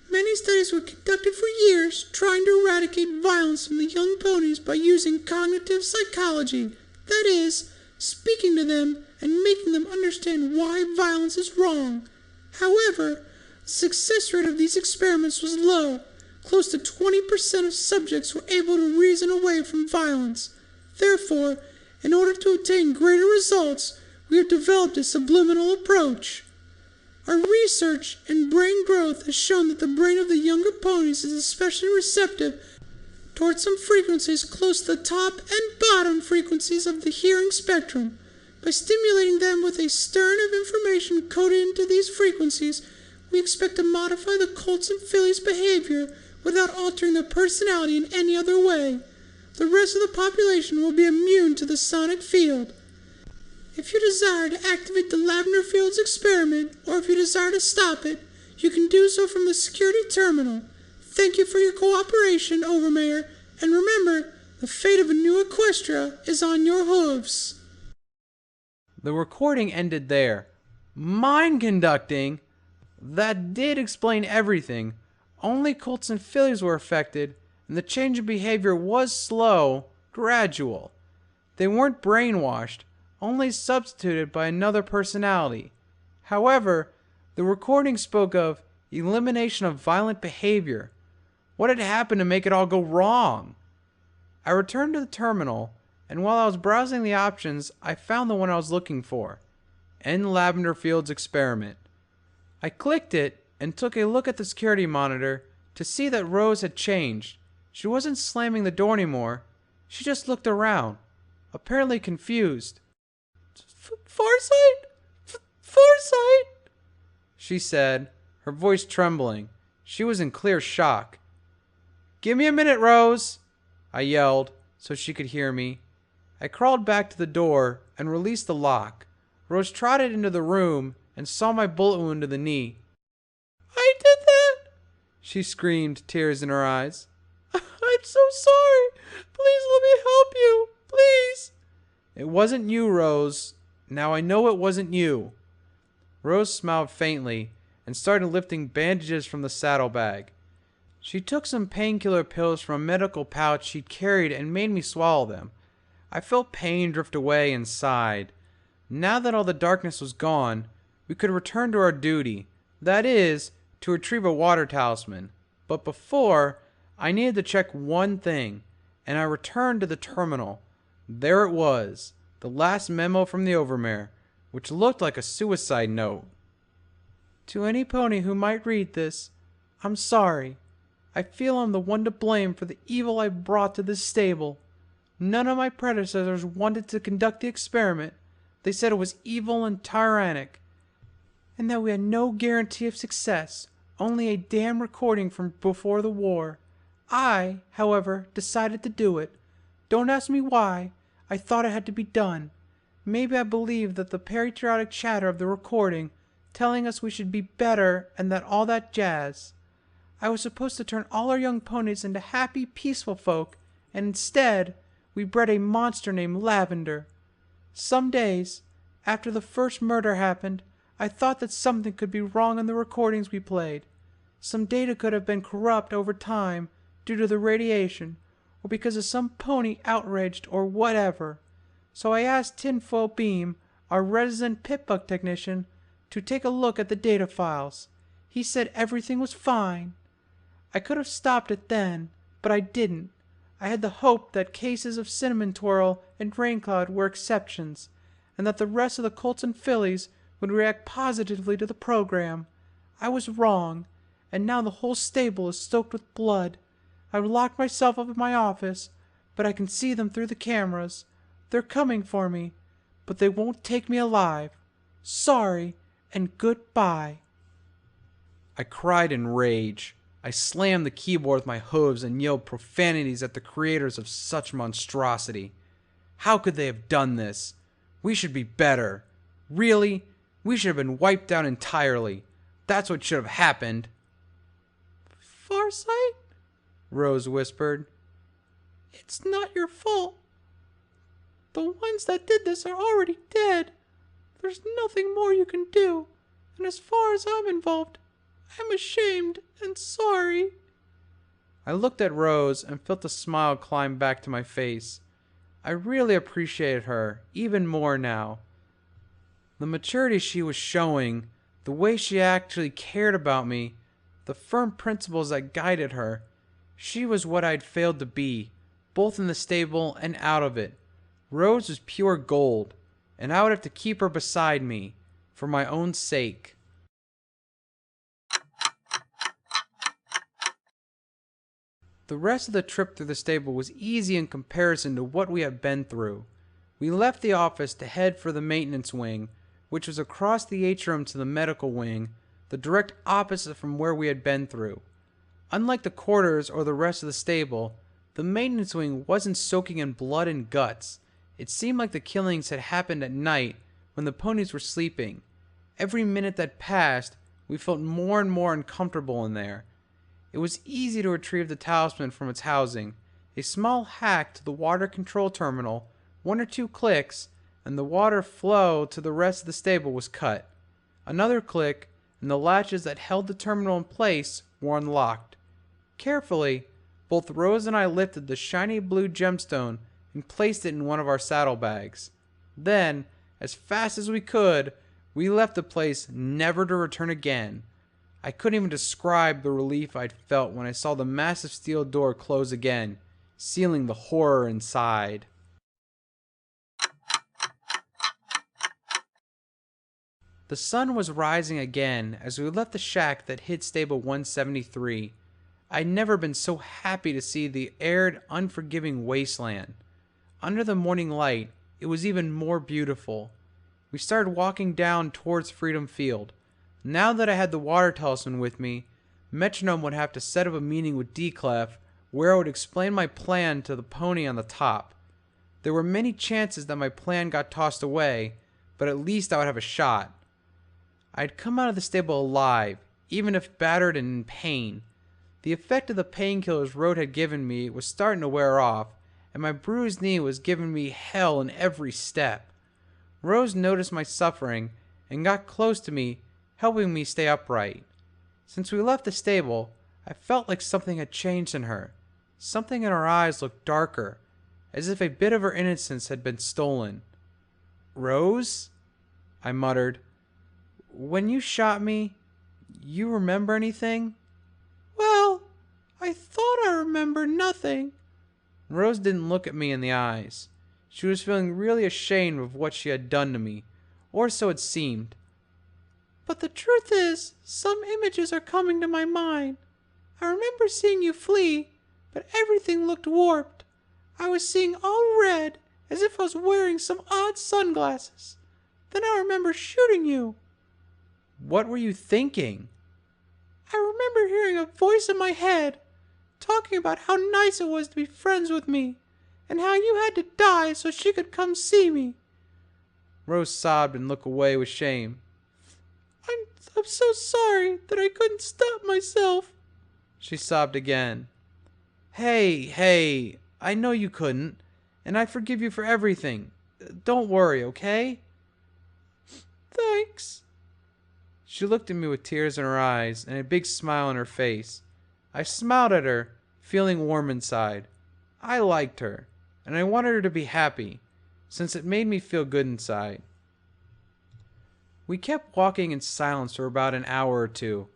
Many studies were conducted for years trying to eradicate violence from the young ponies by using cognitive psychology, that is, speaking to them and making them understand why violence is wrong. However, the success rate of these experiments was low. Close to 20% of subjects were able to reason away from violence. Therefore, in order to obtain greater results, we have developed a subliminal approach. Our research in brain growth has shown that the brain of the younger ponies is especially receptive towards some frequencies close to the top and bottom frequencies of the hearing spectrum. By stimulating them with a stern of information coded into these frequencies, we expect to modify the colts and fillies' behavior without altering their personality in any other way. The rest of the population will be immune to the sonic field. If you desire to activate the Lavender Fields experiment, or if you desire to stop it, you can do so from the security terminal. Thank you for your cooperation, Overmare, and remember, the fate of a new Equestria is on your hooves. The recording ended there. Mind conducting? That did explain everything. Only colts and fillies were affected, and the change in behavior was slow, gradual. They weren't brainwashed, only substituted by another personality. However, the recording spoke of elimination of violent behavior. What had happened to make it all go wrong? I returned to the terminal, and while I was browsing the options, I found the one I was looking for. End Lavender Fields experiment. I clicked it and took a look at the security monitor to see that Rose had changed. She wasn't slamming the door anymore. She just looked around, apparently confused. Farsight? Farsight? She said, her voice trembling. She was in clear shock. Give me a minute, Rose, I yelled so she could hear me. I crawled back to the door and released the lock. Rose trotted into the room and saw my bullet wound to the knee. I did that, she screamed, tears in her eyes. I'm so sorry. Please let me help you. Please. It wasn't you, Rose. Now I know it wasn't you. Rose smiled faintly and started lifting bandages from the saddlebag. She took some painkiller pills from a medical pouch she'd carried and made me swallow them. I felt pain drift away and sighed. Now that all the darkness was gone, we could return to our duty. That is, to retrieve a water talisman. But before, I needed to check one thing, and I returned to the terminal. There it was, the last memo from the overmare, which looked like a suicide note. To any pony who might read this, I'm sorry. I feel I'm the one to blame for the evil I brought to this stable. None of my predecessors wanted to conduct the experiment. They said it was evil and tyrannic, and that we had no guarantee of success, only a damn recording from before the war. I, however, decided to do it. Don't ask me why. I thought it had to be done. Maybe I believed that the patriotic chatter of the recording, telling us we should be better and that all that jazz. I was supposed to turn all our young ponies into happy, peaceful folk, and instead, we bred a monster named Lavender. Some days, after the first murder happened, I thought that something could be wrong in the recordings we played. Some data could have been corrupt over time due to the radiation, or because of some pony outraged or whatever. So I asked Tinfoil Beam, our resident pitbug technician, to take a look at the data files. He said everything was fine. I could have stopped it then, but I didn't. I had the hope that cases of cinnamon twirl and raincloud were exceptions, and that the rest of the colts and fillies would react positively to the program. I was wrong, and now the whole stable is soaked with blood. I've locked myself up in my office, but I can see them through the cameras. They're coming for me, but they won't take me alive. Sorry, and goodbye. I cried in rage. I slammed the keyboard with my hooves and yelled profanities at the creators of such monstrosity. How could they have done this? We should be better. Really? We should have been wiped out entirely. That's what should have happened. Farsight? Rose whispered. It's not your fault. The ones that did this are already dead. There's nothing more you can do, and as far as I'm involved, I'm ashamed and sorry. I looked at Rose and felt a smile climb back to my face. I really appreciated her, even more now. The maturity she was showing, the way she actually cared about me, the firm principles that guided her. She was what I'd failed to be, both in the stable and out of it. Rose was pure gold, and I would have to keep her beside me, for my own sake. The rest of the trip through the stable was easy in comparison to what we had been through. We left the office to head for the maintenance wing, which was across the atrium to the medical wing, the direct opposite from where we had been through. Unlike the quarters or the rest of the stable, the maintenance wing wasn't soaking in blood and guts. It seemed like the killings had happened at night when the ponies were sleeping. Every minute that passed, we felt more and more uncomfortable in there. It was easy to retrieve the talisman from its housing. A small hack to the water control terminal, 1 or 2 clicks, and the water flow to the rest of the stable was cut. Another click, and the latches that held the terminal in place were unlocked. Carefully, both Rose and I lifted the shiny blue gemstone and placed it in one of our saddlebags. Then, as fast as we could, we left the place never to return again. I couldn't even describe the relief I'd felt when I saw the massive steel door close again, sealing the horror inside. The sun was rising again as we left the shack that hid stable 173. I'd never been so happy to see the arid, unforgiving wasteland. Under the morning light, it was even more beautiful. We started walking down towards Freedom Field. Now that I had the water talisman with me, Metronome would have to set up a meeting with D-Clef where I would explain my plan to the pony on the top. There were many chances that my plan got tossed away, but at least I would have a shot. I'd come out of the stable alive, even if battered and in pain. The effect of the painkillers Rode had given me was starting to wear off, and my bruised knee was giving me hell in every step. Rose noticed my suffering and got close to me, helping me stay upright. Since we left the stable, I felt like something had changed in her. Something in her eyes looked darker, as if a bit of her innocence had been stolen. "Rose?" I muttered. "When you shot me, you remember anything?" Well, I thought I remembered nothing. Rose didn't look at me in the eyes. She was feeling really ashamed of what she had done to me, or so it seemed. But the truth is, some images are coming to my mind. I remember seeing you flee, but everything looked warped. I was seeing all red, as if I was wearing some odd sunglasses. Then I remember shooting you. What were you thinking? I remember hearing a voice in my head, talking about how nice it was to be friends with me, and how you had to die so she could come see me. Rose sobbed and looked away with shame. I'm so sorry that I couldn't stop myself. She sobbed again. Hey, I know you couldn't, and I forgive you for everything. Don't worry, okay? Thanks. She looked at me with tears in her eyes and a big smile on her face. I smiled at her, feeling warm inside. I liked her, and I wanted her to be happy, since it made me feel good inside. We kept walking in silence for about an hour or two.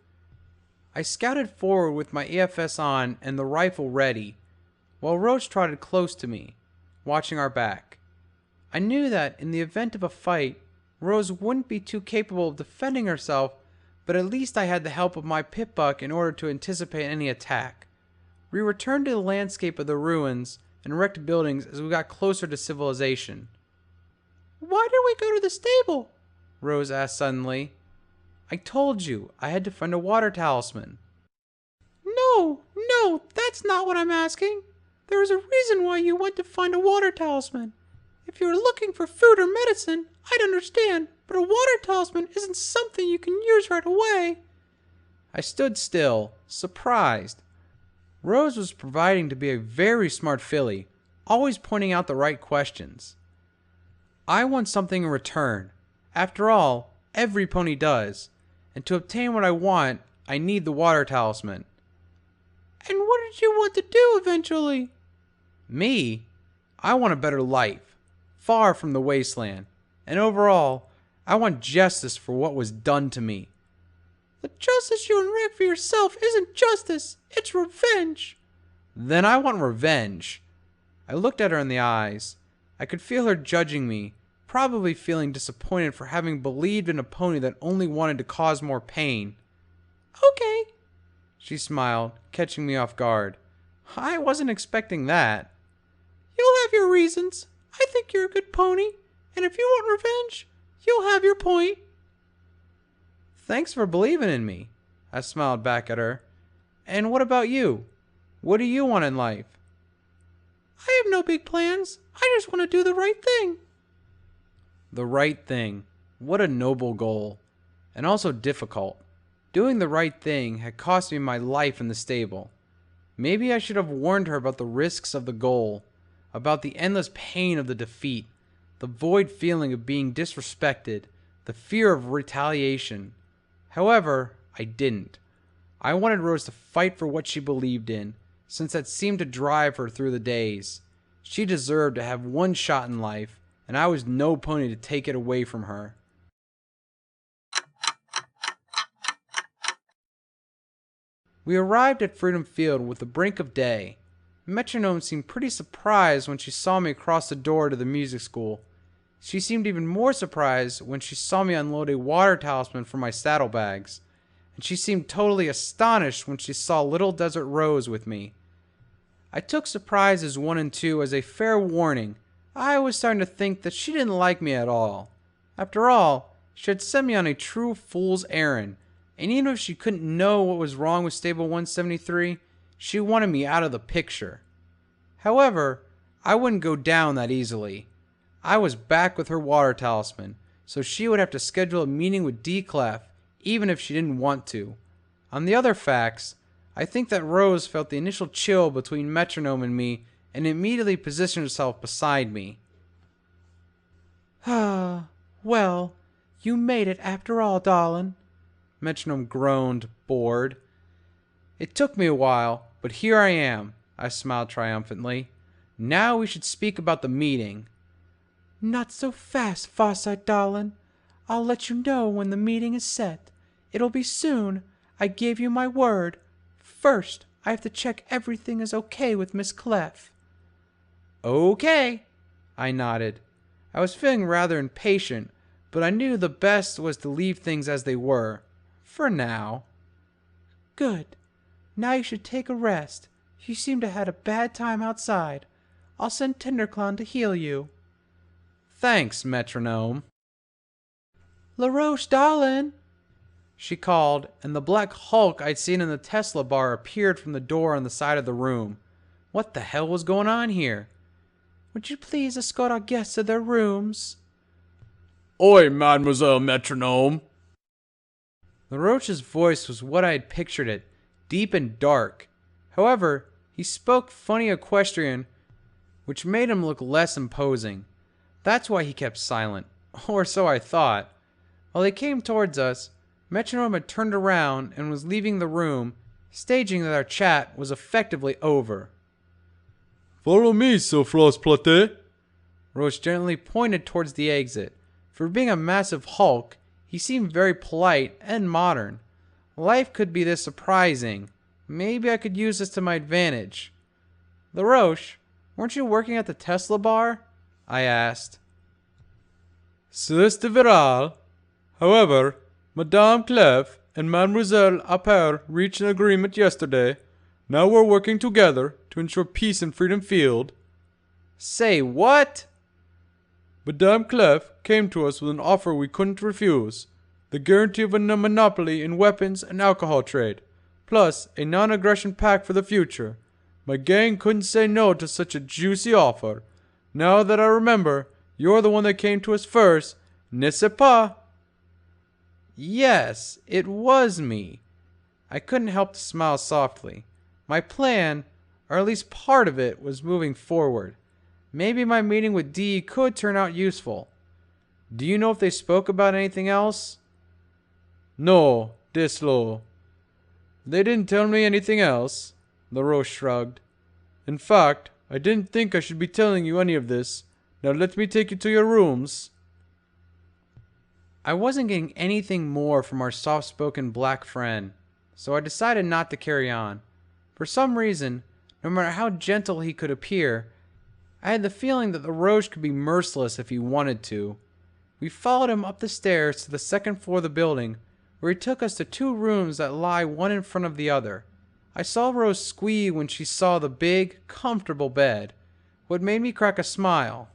I scouted forward with my EFS on and the rifle ready, while Roach trotted close to me, watching our back. I knew that in the event of a fight, Rose wouldn't be too capable of defending herself, but at least I had the help of my pit buck in order to anticipate any attack. We returned to the landscape of the ruins and wrecked buildings as we got closer to civilization. Why did we go to the stable? Rose asked suddenly. I told you, I had to find a water talisman. No, that's not what I'm asking. There is a reason why you went to find a water talisman. If you were looking for food or medicine, I'd understand, but a water talisman isn't something you can use right away. I stood still, surprised. Rose was proving to be a very smart filly, always pointing out the right questions. I want something in return. After all, every pony does, and to obtain what I want, I need the water talisman. And what did you want to do eventually? Me? I want a better life, far from the wasteland, and overall, I want justice for what was done to me. The justice you enact for yourself isn't justice, it's revenge. Then I want revenge. I looked at her in the eyes. I could feel her judging me, probably feeling disappointed for having believed in a pony that only wanted to cause more pain. Okay, she smiled, catching me off guard. I wasn't expecting that. You'll have your reasons. I think you're a good pony, and if you want revenge, you'll have your point. Thanks for believing in me, I smiled back at her. And what about you? What do you want in life? I have no big plans. I just want to do the right thing. The right thing. What a noble goal. And also difficult. Doing the right thing had cost me my life in the stable. Maybe I should have warned her about the risks of the goal, about the endless pain of the defeat, the void feeling of being disrespected, the fear of retaliation. However, I didn't. I wanted Rose to fight for what she believed in, since that seemed to drive her through the days. She deserved to have one shot in life, and I was no pony to take it away from her. We arrived at Freedom Field with the brink of day. Metronome seemed pretty surprised when she saw me cross the door to the music school. She seemed even more surprised when she saw me unload a water talisman from my saddlebags. And she seemed totally astonished when she saw Little Desert Rose with me. I took surprises 1 and 2 as a fair warning. I was starting to think that she didn't like me at all. After all, she had sent me on a true fool's errand, and even if she couldn't know what was wrong with Stable 173, she wanted me out of the picture. However, I wouldn't go down that easily. I was back with her water talisman, so she would have to schedule a meeting with D-Clef, even if she didn't want to. On the other facts, I think that Rose felt the initial chill between Metronome and me and immediately positioned herself beside me. Ah, well, you made it after all, darling. Metronome groaned, bored. It took me a while, but here I am, I smiled triumphantly. Now we should speak about the meeting. Not so fast, Farsight, darling. I'll let you know when the meeting is set. It'll be soon. I gave you my word. First, I have to check everything is okay with Miss Clef. Okay, I nodded. I was feeling rather impatient, but I knew the best was to leave things as they were. For now. Good. Now you should take a rest. You seem to have had a bad time outside. I'll send Tenderclaw to heal you. Thanks, Metronome. LaRoche, darling, she called, and the black hulk I'd seen in the Tesla bar appeared from the door on the side of the room. What the hell was going on here? Would you please escort our guests to their rooms? Oi, Mademoiselle Metronome. The Roach's voice was what I had pictured it, deep and dark. However, he spoke funny Equestrian, which made him look less imposing. That's why he kept silent, or so I thought. While he came towards us, Metronome had turned around and was leaving the room, staging that our chat was effectively over. Follow me, Sofros-Plate. Roach gently pointed towards the exit. For being a massive hulk, he seemed very polite and modern. Life could be this surprising. Maybe I could use this to my advantage. LaRoche, weren't you working at the Tesla bar? I asked. C'est Viral. However, Madame Clef and Mademoiselle Appert reached an agreement yesterday. Now we're working together to ensure peace in Freedom Field. Say what? Madame Clef came to us with an offer we couldn't refuse. The guarantee of a monopoly in weapons and alcohol trade, plus a non-aggression pact for the future. My gang couldn't say no to such a juicy offer. Now that I remember, you're the one that came to us first, n'est-ce pas? Yes, it was me. I couldn't help to smile softly. My plan, or at least part of it, was moving forward. Maybe my meeting with Dee could turn out useful. Do you know if they spoke about anything else? No, Deslo. They didn't tell me anything else, LaRoche shrugged. In fact, I didn't think I should be telling you any of this. Now let me take you to your rooms. I wasn't getting anything more from our soft-spoken black friend, so I decided not to carry on. For some reason, no matter how gentle he could appear, I had the feeling that the Roche could be merciless if he wanted to. We followed him up the stairs to the second floor of the building, where he took us to two rooms that lie one in front of the other. I saw Rose squeal when she saw the big, comfortable bed, what made me crack a smile.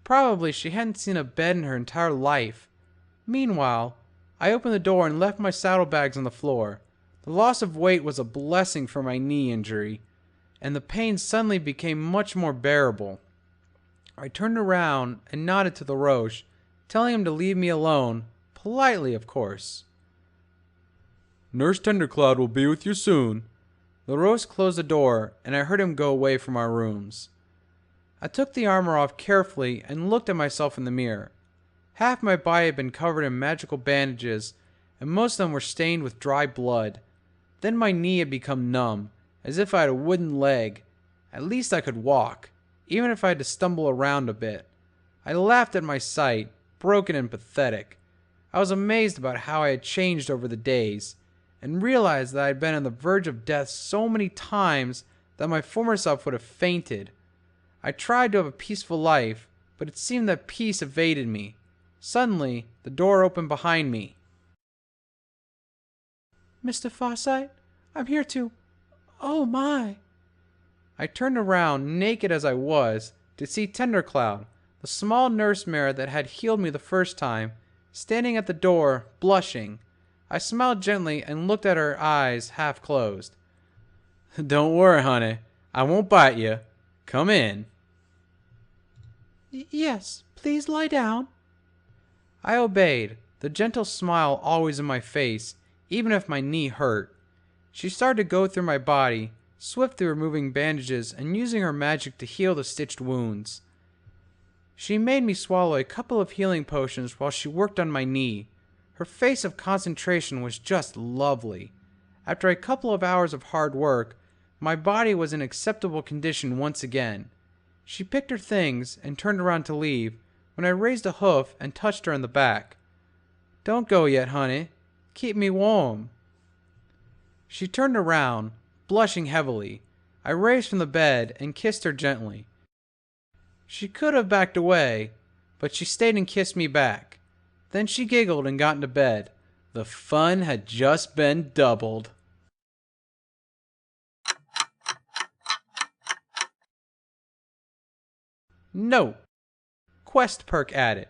Probably she hadn't seen a bed in her entire life. Meanwhile, I opened the door and left my saddlebags on the floor. The loss of weight was a blessing for my knee injury, and the pain suddenly became much more bearable. I turned around and nodded to the Roche, telling him to leave me alone, politely of course. Nurse Tendercloud will be with you soon. LaRose closed the door, and I heard him go away from our rooms. I took the armor off carefully and looked at myself in the mirror. Half my body had been covered in magical bandages, and most of them were stained with dry blood. Then my knee had become numb, as if I had a wooden leg. At least I could walk, even if I had to stumble around a bit. I laughed at my sight, broken and pathetic. I was amazed about how I had changed over the days, and realized that I had been on the verge of death so many times that my former self would have fainted. I tried to have a peaceful life, but it seemed that peace evaded me. Suddenly, the door opened behind me. Mr. Farsight, I'm here to... Oh my! I turned around, naked as I was, to see Tendercloud, the small nurse mare that had healed me the first time, standing at the door, blushing. I smiled gently and looked at her eyes half closed. Don't worry, honey. I won't bite you. Come in. Yes, please lie down. I obeyed, the gentle smile always in my face, even if my knee hurt. She started to go through my body, swiftly removing bandages and using her magic to heal the stitched wounds. She made me swallow a couple of healing potions while she worked on my knee. Her face of concentration was just lovely. After a couple of hours of hard work, my body was in acceptable condition once again. She picked her things and turned around to leave when I raised a hoof and touched her in the back. Don't go yet, honey. Keep me warm. She turned around, blushing heavily. I raised from the bed and kissed her gently. She could have backed away, but she stayed and kissed me back. Then she giggled and got into bed. The fun had just been doubled. Note: Quest perk added.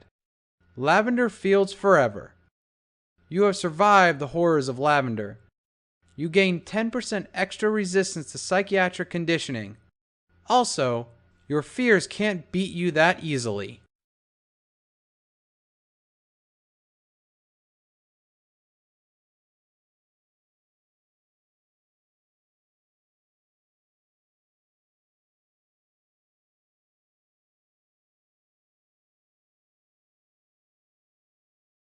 Lavender Fields Forever. You have survived the horrors of Lavender. You gain 10% extra resistance to psychiatric conditioning. Also, your fears can't beat you that easily.